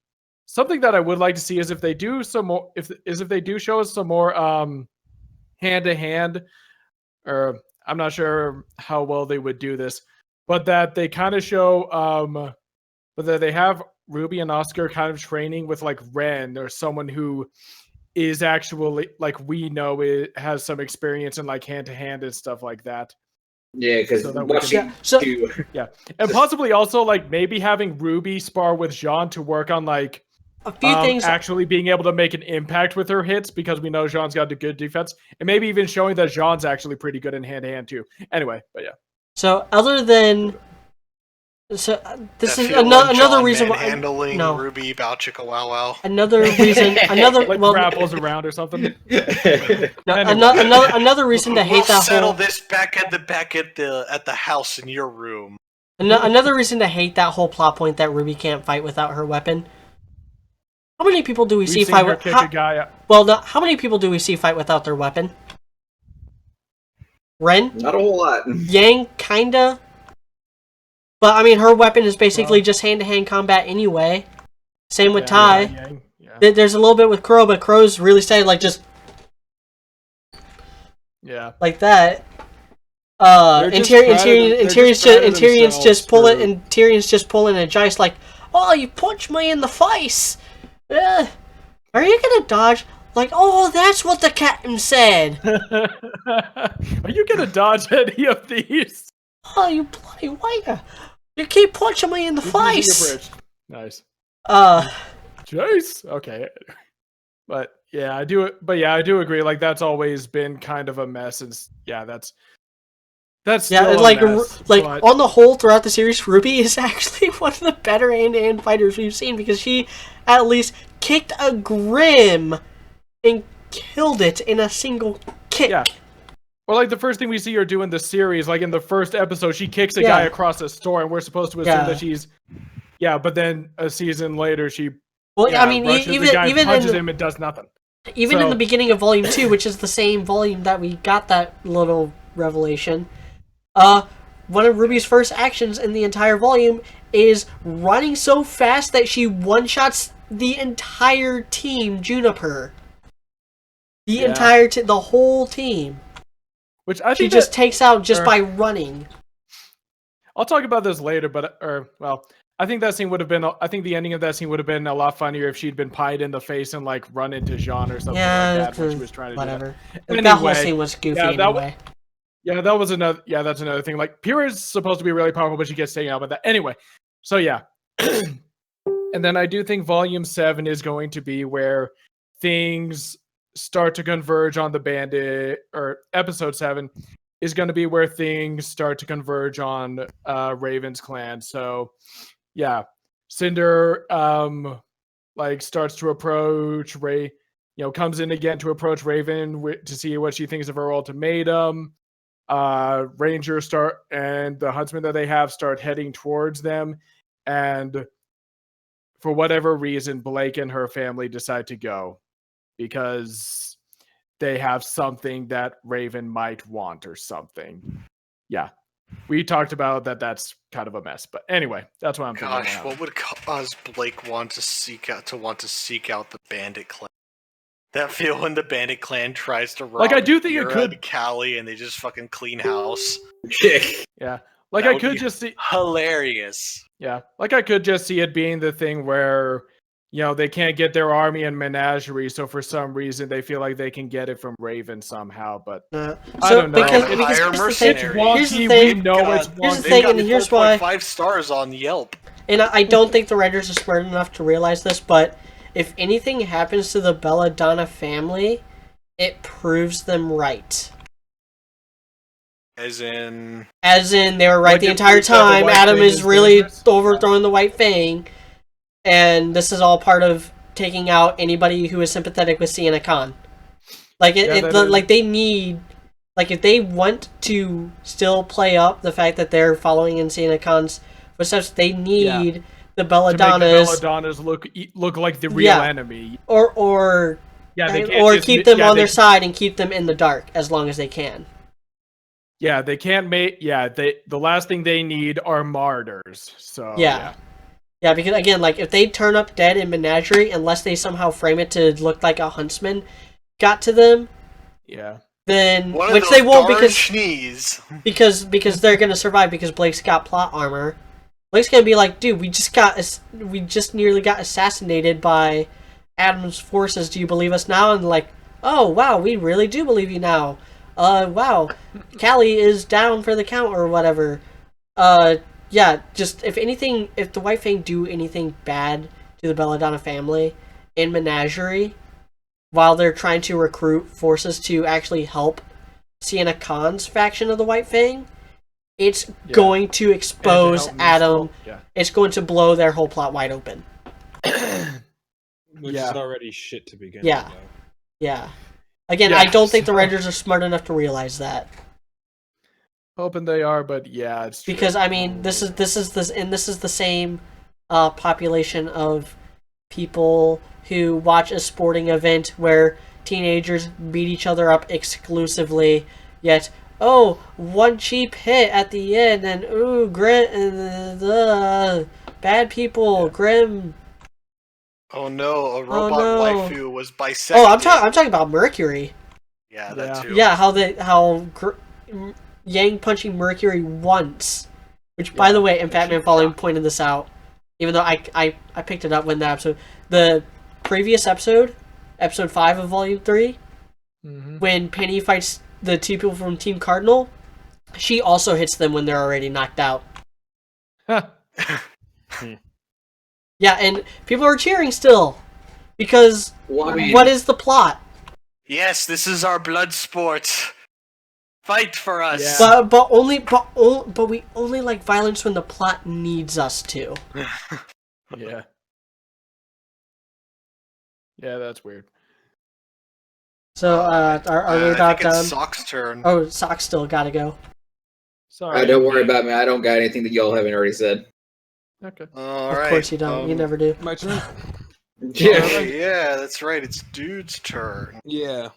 something that I would like to see is if they do some more, if they do show us some more hand to hand, or I'm not sure how well they would do this, but that they kind of show, but that they have Ruby and Oscar kind of training with like Ren or someone who is actually like we know it has some experience in like hand to hand and stuff like that. Yeah, because So that we watching can- Yeah, and possibly also like maybe having Ruby spar with Jean to work on like A few things. actually being able to make an impact with her hits, because we know Jean's got a good defense, and maybe even showing that Jean's actually pretty good in hand to hand too. Anyway, but yeah. So other than, so this That is feel another like John reason why. handling No. Ruby Bow Chicka Wow Wow. Another reason. Another Like well. grapples around or something. No, Anyway. another reason to hate We'll that settle whole. this back at the house in your room. Another reason to hate that whole plot point that Ruby can't fight without her weapon. How many people do we We've see seen fight her with? kick a guy out. Well, no, how many people do we see fight without their weapon? Ren, Not a whole lot. Yang, kinda. But I mean, her weapon is basically just hand-to-hand combat anyway. Same with Tai. Yang, yeah. There's a little bit with Crow, but Crow's really steady, like just Yeah. like that. They're just proud of Tyrion's just pulling, themselves and Tyrion's just pulling a Jice like, oh, you punched me in the face. Are you gonna dodge? Like, oh, that's what the captain said. Are you gonna dodge any of these? Oh, you bloody whiter! You keep punching me in the face. Nice. Jace. Okay. But yeah, I do. But yeah, I do agree. Like that's always been kind of a mess, and yeah, that's Yeah, still like a mess, like but- on the whole throughout the series, Ruby is actually one of the better hand-to-hand fighters we've seen because she at least kicked a Grim and killed it in a single kick. Yeah. Or like the first thing we see her do in the series, like in the first episode, she kicks a guy across the store, and we're supposed to assume that she's, but then a season later she, Well, I mean, rushes even the guy, even punches in him and does nothing. even in the beginning of Volume 2, which is the same volume that we got that little revelation, one of Ruby's first actions in the entire volume is running so fast that she one-shots the entire team Juniper. The entire the whole team. Which I think She just takes out just by running. I'll talk about this later, but I think that scene would have been. I think the ending of that scene would have been a lot funnier if she'd been pied in the face and like run into Jean or something like that when she was trying to whatever. do that. That whole scene was goofy anyway. That was another. Yeah, that's another thing. Like Pyrrha is supposed to be really powerful, but she gets taken out by that. Anyway, so yeah, and then I do think Volume 7 is going to be where things start to converge on the Bandit, or Episode 7 is going to be where things start to converge on Raven's clan. So yeah, Cinder like starts to approach Ray, comes in again to approach Raven to see what she thinks of her ultimatum. Ranger and the huntsman that they have start heading towards them, and for whatever reason Blake and her family decide to go because they have something that Raven might want or something. Yeah. We talked about that. That's kind of a mess, but anyway, that's what I'm thinking. Gosh, what would cause Blake want to seek out the Bandit Clan? That feel when the Bandit Clan tries to rob I do think it Kira could and Callie and they just fucking clean house. Yeah. Like That I would could be just see hilarious. Yeah. Like I could just see it being the thing where they can't get their army and menagerie, so for some reason they feel like they can get it from Raven somehow, but I don't know. Because Here's here's the thing. Here's the thing, and here's why. 5 stars on Yelp. And I don't think the writers are smart enough to realize this, but if anything happens to the Belladonna family, it proves them right. As in they were right the entire time. Adam is really overthrowing the White Fang, and this is all part of taking out anybody who is sympathetic with Sienna Khan. Like they need, like if they want to still play up the fact that they're following in Sienna Khan's footsteps, they need the Belladonnas to make the Belladonnas look like the real enemy, or keep them on their side and keep them in the dark as long as they can. Yeah, they can't make. Yeah, the last thing they need are martyrs. So yeah, because again, like if they turn up dead in Menagerie, unless they somehow frame it to look like a huntsman got to them, then One which of they those won't darn because schnees. they're gonna survive because Blake's got plot armor. Blake's gonna be like, dude, we just nearly got assassinated by Adam's forces. Do you believe us now? And like, oh wow, we really do believe you now. Wow, Callie is down for the count or whatever. Yeah, just if anything, if the White Fang do anything bad to the Belladonna family in Menagerie, while they're trying to recruit forces to actually help Sienna Khan's faction of the White Fang, it's going to expose Adam. Yeah. It's going to blow their whole plot wide open. Which is already shit to begin Yeah. with. Though. Yeah. Again, Yeah, I don't think the so- writers are smart enough to realize that. Hoping they are, but yeah, it's true. Because I mean, this is the same population of people who watch a sporting event where teenagers beat each other up exclusively, yet one cheap hit at the end and grim and bad people, grim. Oh no, a robot waifu was bisected. Oh, I'm talking about Mercury. Yeah, that too. Yeah, how Yang punching Mercury once, which by the way, in Batman Volume pointed this out, even though I picked it up when the previous episode 5 of Volume 3, when Penny fights the two people from Team Cardinal, she also hits them when they're already knocked out. Yeah, and people are cheering still because what is the plot? Yes, this is our blood sport. Fight for us. Yeah. But we only like violence when the plot needs us to. Yeah. Yeah, that's weird. So are we I about think it's done? Sock's turn. Oh, Sock still gotta go. Sorry. Don't worry about me. I don't got anything that y'all haven't already said. Okay. All Of right. course you don't. You never do. My turn. Yeah, yeah, that's right. It's Dude's turn. Yeah.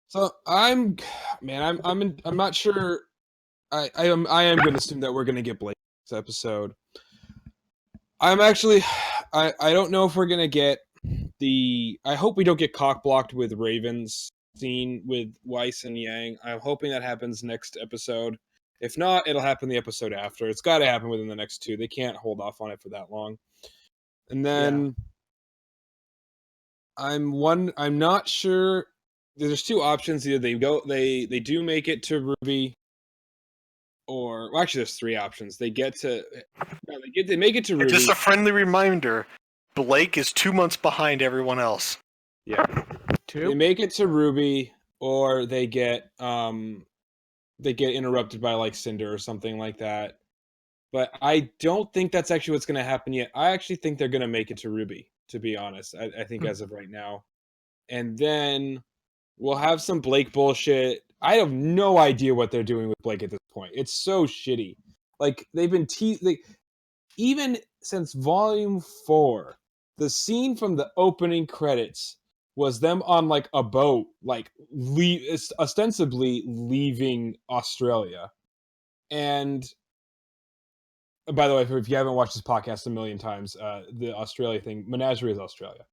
So I'm not sure. I am going to assume that we're going to get Blake this episode. I'm actually I don't know if we're going to get I hope we don't get cock blocked with Raven's scene with Weiss and Yang. I'm hoping that happens next episode. If not, it'll happen the episode after. It's got to happen within the next 2. They can't hold off on it for that long. And then I'm not sure. There's 2 options. Either they do make it to RWBY, or well, actually there's 3 options. They make it to RWBY. Just a friendly reminder: Blake is 2 months behind everyone else. Yeah. 2? They make it to RWBY, or they get interrupted by like Cinder or something like that. But I don't think that's actually what's going to happen yet. I actually think they're going to make it to RWBY, to be honest. I think as of right now. And then we'll have some Blake bullshit. I have no idea what they're doing with Blake at this point. It's so shitty. Like, they've been even since Volume 4, the scene from the opening credits was them on like a boat, like ostensibly leaving Australia. And by the way, if you haven't watched this podcast a million times, the Australia thing, Menagerie is Australia.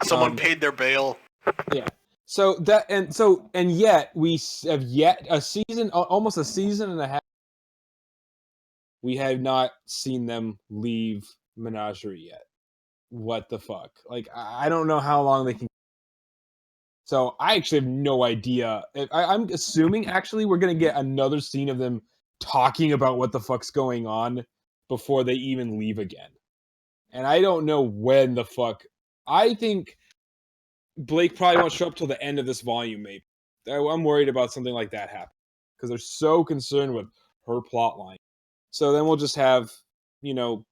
Someone paid their bail. Yeah. So yet we have almost a season and a half. We have not seen them leave Menagerie yet. What the fuck? Like, I don't know how long they can. So I actually have no idea. I'm assuming actually we're gonna get another scene of them talking about what the fuck's going on before they even leave again. And I don't know when the fuck. I think Blake probably won't show up till the end of this volume, maybe. I'm worried about something like that happening because they're so concerned with her plot line. So then we'll just have, they'll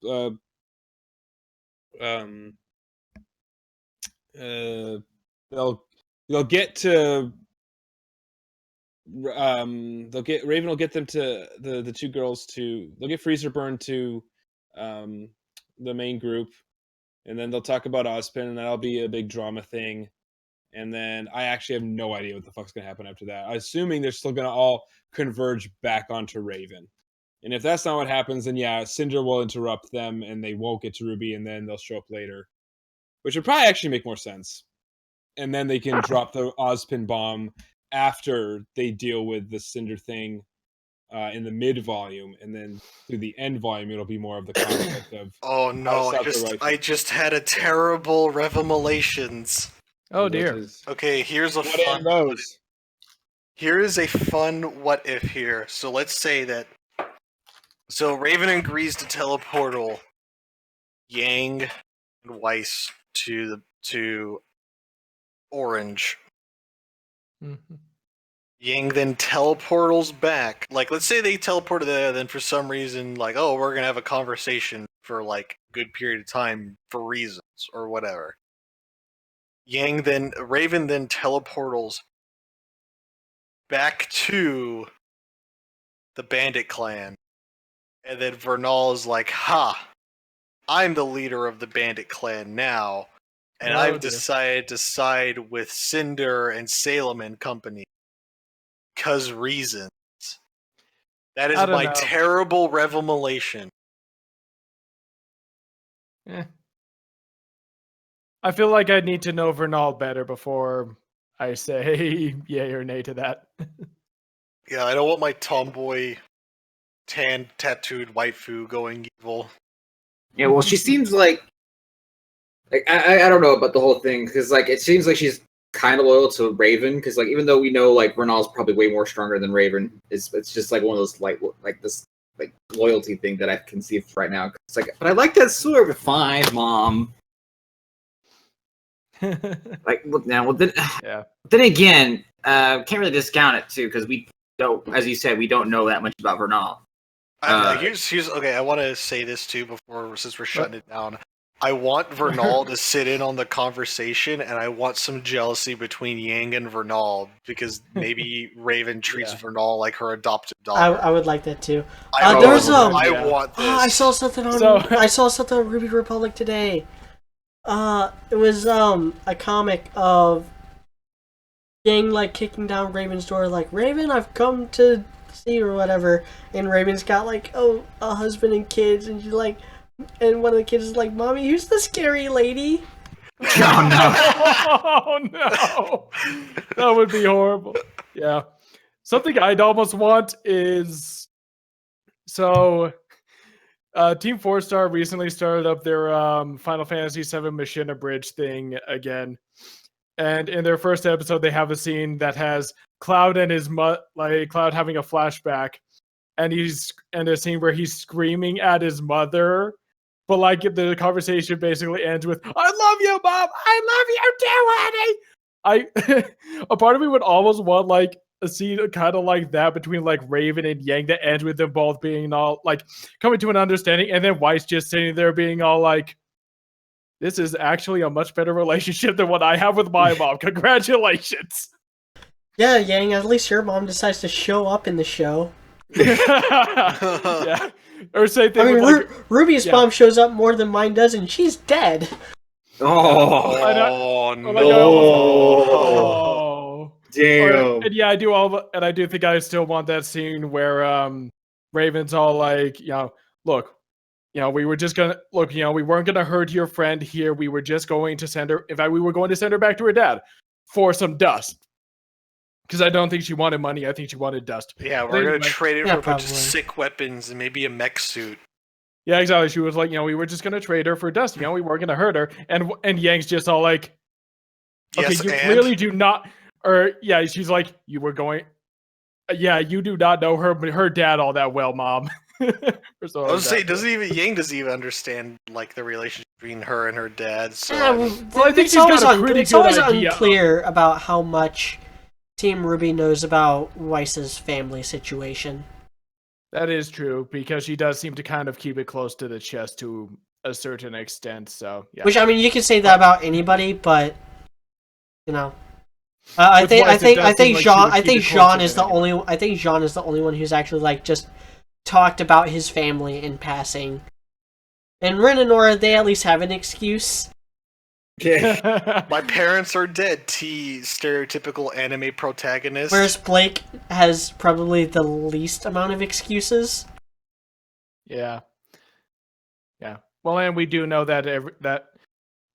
get to Raven will get them to the 2 girls to they'll get Freezerburn to the main group, and then they'll talk about Ozpin, and that'll be a big drama thing. And then I actually have no idea what the fuck's gonna happen after that. Assuming they're still gonna all converge back onto Raven. And if that's not what happens, then yeah, Cinder will interrupt them and they won't get to RWBY, and then they'll show up later. Which would probably actually make more sense. And then they can drop the Ozpin bomb after they deal with the Cinder thing in the mid volume, and then through the end volume, it'll be more of the conflict of. Oh no! I just had a terrible revelations. Oh dear. Okay, here's a What are fun. those? Here is a fun what if here. So let's say that. So Raven agrees to teleportal Yang and Weiss to Orange. Mhm. Yang then teleportals back. Like, let's say they teleported there, then for some reason, like, oh, we're gonna have a conversation for like a good period of time for reasons or whatever. Raven then teleportals back to the Bandit Clan, and then Vernal is like, "Ha! I'm the leader of the Bandit Clan now, and Oh, I've dear. decided to side with Cinder and Salem and company, 'cause reasons." That is I don't my know. terrible revelation. I feel like I need to know Vernal better before I say yay or nay to that. Yeah, I don't want my tomboy, tan tattooed waifu going evil. Yeah, well, she seems like I don't know about the whole thing because like it seems like she's kind of loyal to Raven because like even though we know like Renal's probably way more stronger than Raven, it's just like one of those like this like loyalty thing that I conceived right now. It's like, but I like that sword. Fine, mom. Like now, then, Yeah. then again, can't really discount it too because we don't, as you said, we don't know that much about Vernal. Here's okay. I want to say this too since we're shutting it down. I want Vernal to sit in on the conversation, and I want some jealousy between Yang and Vernal because maybe Raven treats Yeah. Vernal like her adopted daughter. I would like that too. I There's want this. I saw something on So- I saw something on Ruby Republic today. It was a comic of Yang like kicking down Raven's door, like, Raven, I've come to see or whatever, and Raven's got like a husband and kids, and she's like, and one of the kids is like, Mommy, who's the scary lady? Oh no! Oh no, that would be horrible. Yeah, something I'd almost want is so. Team 4-Star recently started up their Final Fantasy VII Mission Abridged thing again, and in their first episode, they have a scene that has Cloud and his Cloud having a flashback, and a scene where he's screaming at his mother. But like the conversation basically ends with, "I love you, Mom. I love you too, honey." A part of me would almost want like a scene kind of like that between like Raven and Yang that ends with them both being all like coming to an understanding, and then Weiss just sitting there being all like, "This is actually a much better relationship than what I have with my mom. Congratulations." Yeah, Yang, at least your mom decides to show up in the show. Yeah. Or same thing I mean, with like, Ruby's yeah. mom shows up more than mine does, and she's dead. Oh, Oh or like I almost, oh. damn! And yeah, I do think I still want that scene where Raven's all like, look, we were just gonna look, we weren't gonna hurt your friend here. We were just going to send her. In fact, we were going to send her back to her dad for some dust. Because I don't think she wanted money. I think she wanted dust. Yeah, But we're anyway, gonna trade it Yeah, for a bunch of probably. sick weapons and maybe a mech suit. Yeah, exactly. She was like, we were just gonna trade her for dust. We weren't gonna hurt her. And Yang's just all like, okay, Yes, you and? clearly do not. Or yeah, she's like, you were going. Yeah, you do not know her dad all that well, Mom. Or so I was saying, exactly. Yang doesn't even understand like the relationship between her and her dad. So Yeah, I mean, Well, I think it's she's got always a pretty it's good always idea. unclear about how much Team Ruby knows about Weiss's family situation. That is true because she does seem to kind of keep it close to the chest to a certain extent. So yeah. Which, I mean, you can say that about anybody, but I With think Weiss, it does seem like she would keep it Jean closer is than the only one who's actually like just talked about his family in passing. And Ren and Nora, they at least have an excuse. my parents are dead. T stereotypical anime protagonist. Whereas Blake has probably the least amount of excuses. Yeah. Well, and we do know that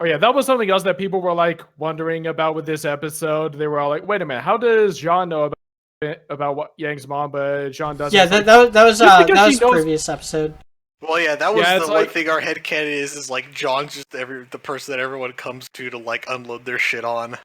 Oh yeah, that was something else that people were like wondering about with this episode. They were all like, "Wait a minute, how does Jean know about what Yang's mom, but Jean doesn't?" Yeah, It's like, that was just because she a knows- previous episode. Well, yeah, that was Yeah, the it's one like- thing our headcanon is like John's just the person that everyone comes to like unload their shit on.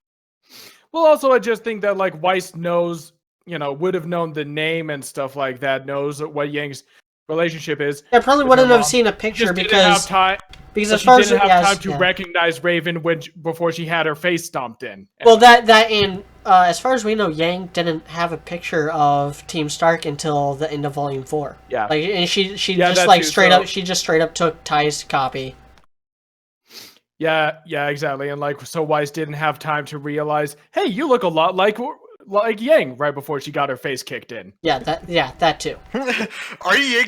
Well, also, I just think that like Weiss knows, would have known the name and stuff like that, knows what Yang's relationship is. I probably with wouldn't her have mom. seen a She picture just didn't have because time. as She far as didn't have yes, time to yeah. recognize Raven before she had her face stomped in. Well, that and as far as we know, Yang didn't have a picture of Team Stark until the end of Volume 4. Yeah. Like, and she Yeah, just that like too, straight so- up, she just straight up took Ty's copy. Yeah, exactly. And like, so Weiss didn't have time to realize, hey, you look a lot like Yang right before she got her face kicked in. Yeah, that too. Are you?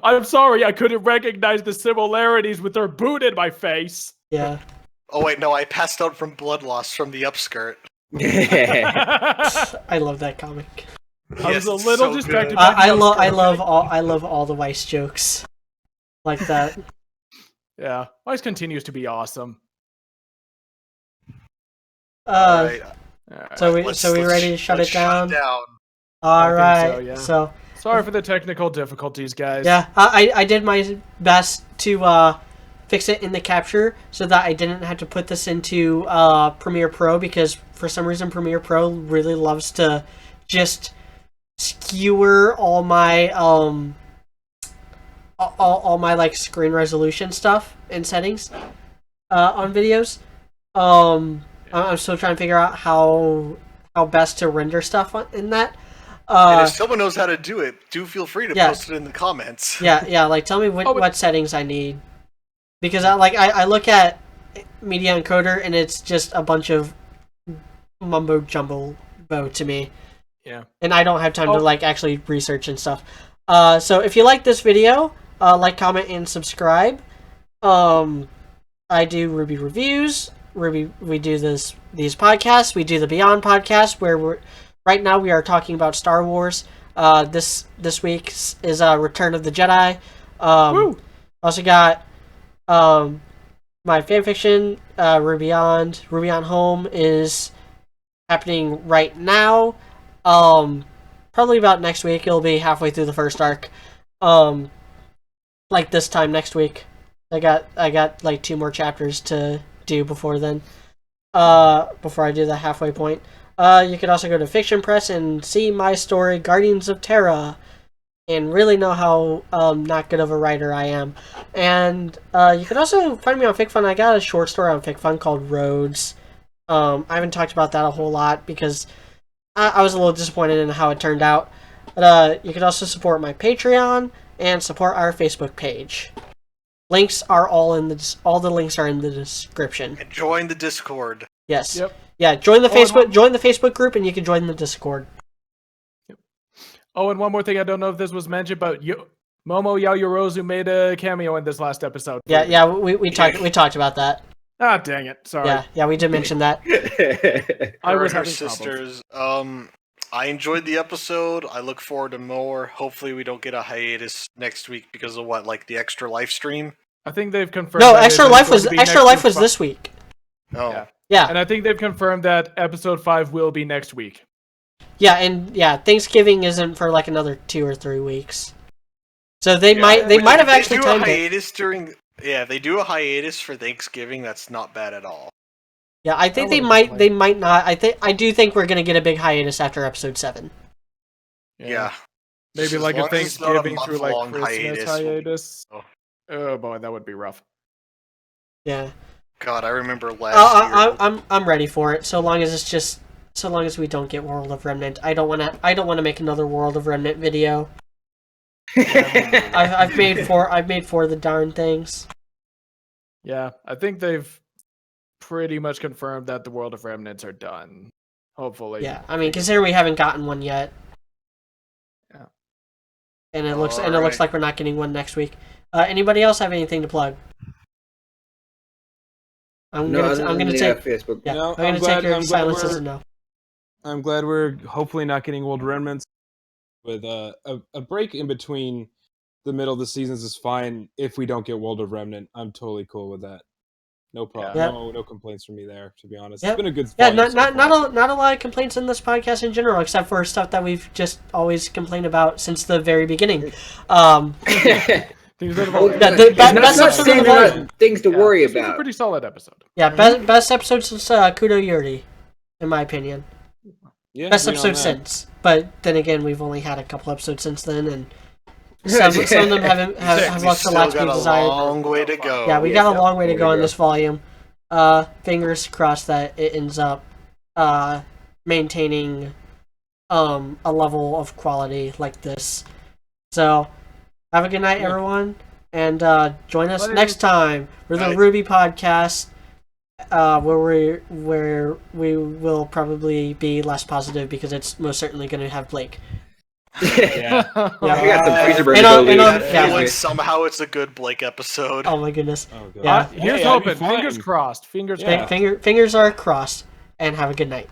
I'm sorry, I couldn't recognize the similarities with her boot in my face. Yeah. Oh wait, no, I passed out from blood loss from the upskirt. I I love that comic. was Yes, a it's little so distracted. good. by the I upskirt. love all the Weiss jokes like that. Yeah, Weiss continues to be awesome. All right, Alright. So we let's ready to shut let's it down? down. All I think right. so, yeah. So Sorry for the technical difficulties, guys. yeah, I did my best to fix it in the capture so that I didn't have to put this into Premiere Pro, because for some reason Premiere Pro really loves to just skewer all my all my like screen resolution stuff and settings on videos. I'm still trying to figure out how best to render stuff in that. And if someone knows how to do it, do feel free to yeah. post it in the comments. Yeah, like tell me what settings I need, because I look at Media Encoder and it's just a bunch of mumbo jumbo to me. Yeah. And I don't have time to like actually research and stuff. So if you like this video, like, comment, and subscribe. I do RWBY reviews. We do these podcasts. We do the Beyond podcast, where right now we are talking about Star Wars. This week is Return of the Jedi. Woo! Also got my fanfiction, RWBY on Home is happening right now. Probably about next week. It'll be halfway through the first arc. Like this time next week. I got like 2 more chapters to do before then. Before I do the halfway point. You could also go to Fiction Press and see my story, Guardians of Terra, and really know how not good of a writer I am. And you could also find me on FicFun. I got a short story on FicFun called Roads. I haven't talked about that a whole lot because I was a little disappointed in how it turned out. But you could also support my Patreon and support our Facebook page. Links are all the links are in the description. And join the Discord. Yes. Yep. Yeah, join the Oh, Facebook group, and you can join the Discord. Oh, and one more thing, I don't know if this was mentioned, but Momo Yaoyorozu made a cameo in this last episode. Yeah, we talked about that. Ah, dang it. Sorry. Yeah, we did mention that. I was Her having sisters. I enjoyed the episode. I look forward to more. Hopefully, we don't get a hiatus next week because of the extra live stream. I think they've confirmed. No, that Extra it is Life going was to be Extra next Life was week. this week. Oh, Yeah. Yeah, And I think they've confirmed that episode 5 will be next week. yeah, Thanksgiving isn't for like another 2 or 3 weeks. So they might have actually do a timed it. hiatus during. Yeah, if they do a hiatus for Thanksgiving, that's not bad at all. Yeah, I think I they wouldn't might not. I do think we're gonna get a big hiatus after episode 7. Yeah. Maybe Just like as a long as it's not a Thanksgiving through like month-long Christmas hiatus. Oh. Oh boy, that would be rough. Yeah. God, I remember last year. I'm ready for it. So long as we don't get World of Remnant. I don't wanna make another World of Remnant video. I've made 4 of the darn things. Yeah, I think they've pretty much confirmed that the World of Remnants are done. Hopefully. Yeah, I mean, considering we haven't gotten one yet. Yeah. And it looks Alright. like we're not getting one next week. Anybody else have anything to plug? I'm gonna take Facebook. yeah. No, I'm gonna I'm take glad- your I'm glad silence as we're- a no. I'm glad we're hopefully not getting World Remnants. With a break in between the middle of the seasons is fine if we don't get World of Remnant. I'm totally cool with that. No problem. Yep. No complaints from me there. To be honest, Yep. it's been a good. Yeah, volume so far. not a lot of complaints in this podcast in general, except for stuff that we've just always complained about since the very beginning. Things that have Well, already- Yeah, it's not best episode saying of the they're volume. not things to worry this was a about. pretty solid episode. Yeah, best episode since Kudo Yuri, in my opinion. Yeah, Best agree on episode that. since. But then again, we've only had a couple episodes since then, and some of them have We left a still lot to be got a desired. long way to go. Yeah, we Yes, got a long way to there go we in go. this volume. Fingers crossed that it ends up maintaining a level of quality like this. So, have a good night, everyone, and join us Bye. next time for the Bye. RWBY podcast, where we will probably be less positive because it's most certainly going to have Blake. Yeah. Yeah. We got some freezer burn And to on- go and lose. on- I yeah. feel like somehow it's a good Blake episode. Oh my goodness! Oh, God. Yeah. Here's Hey, I'd be hoping. Fingers fine. crossed. Fingers Yeah. crossed. Fingers are crossed, and have a good night.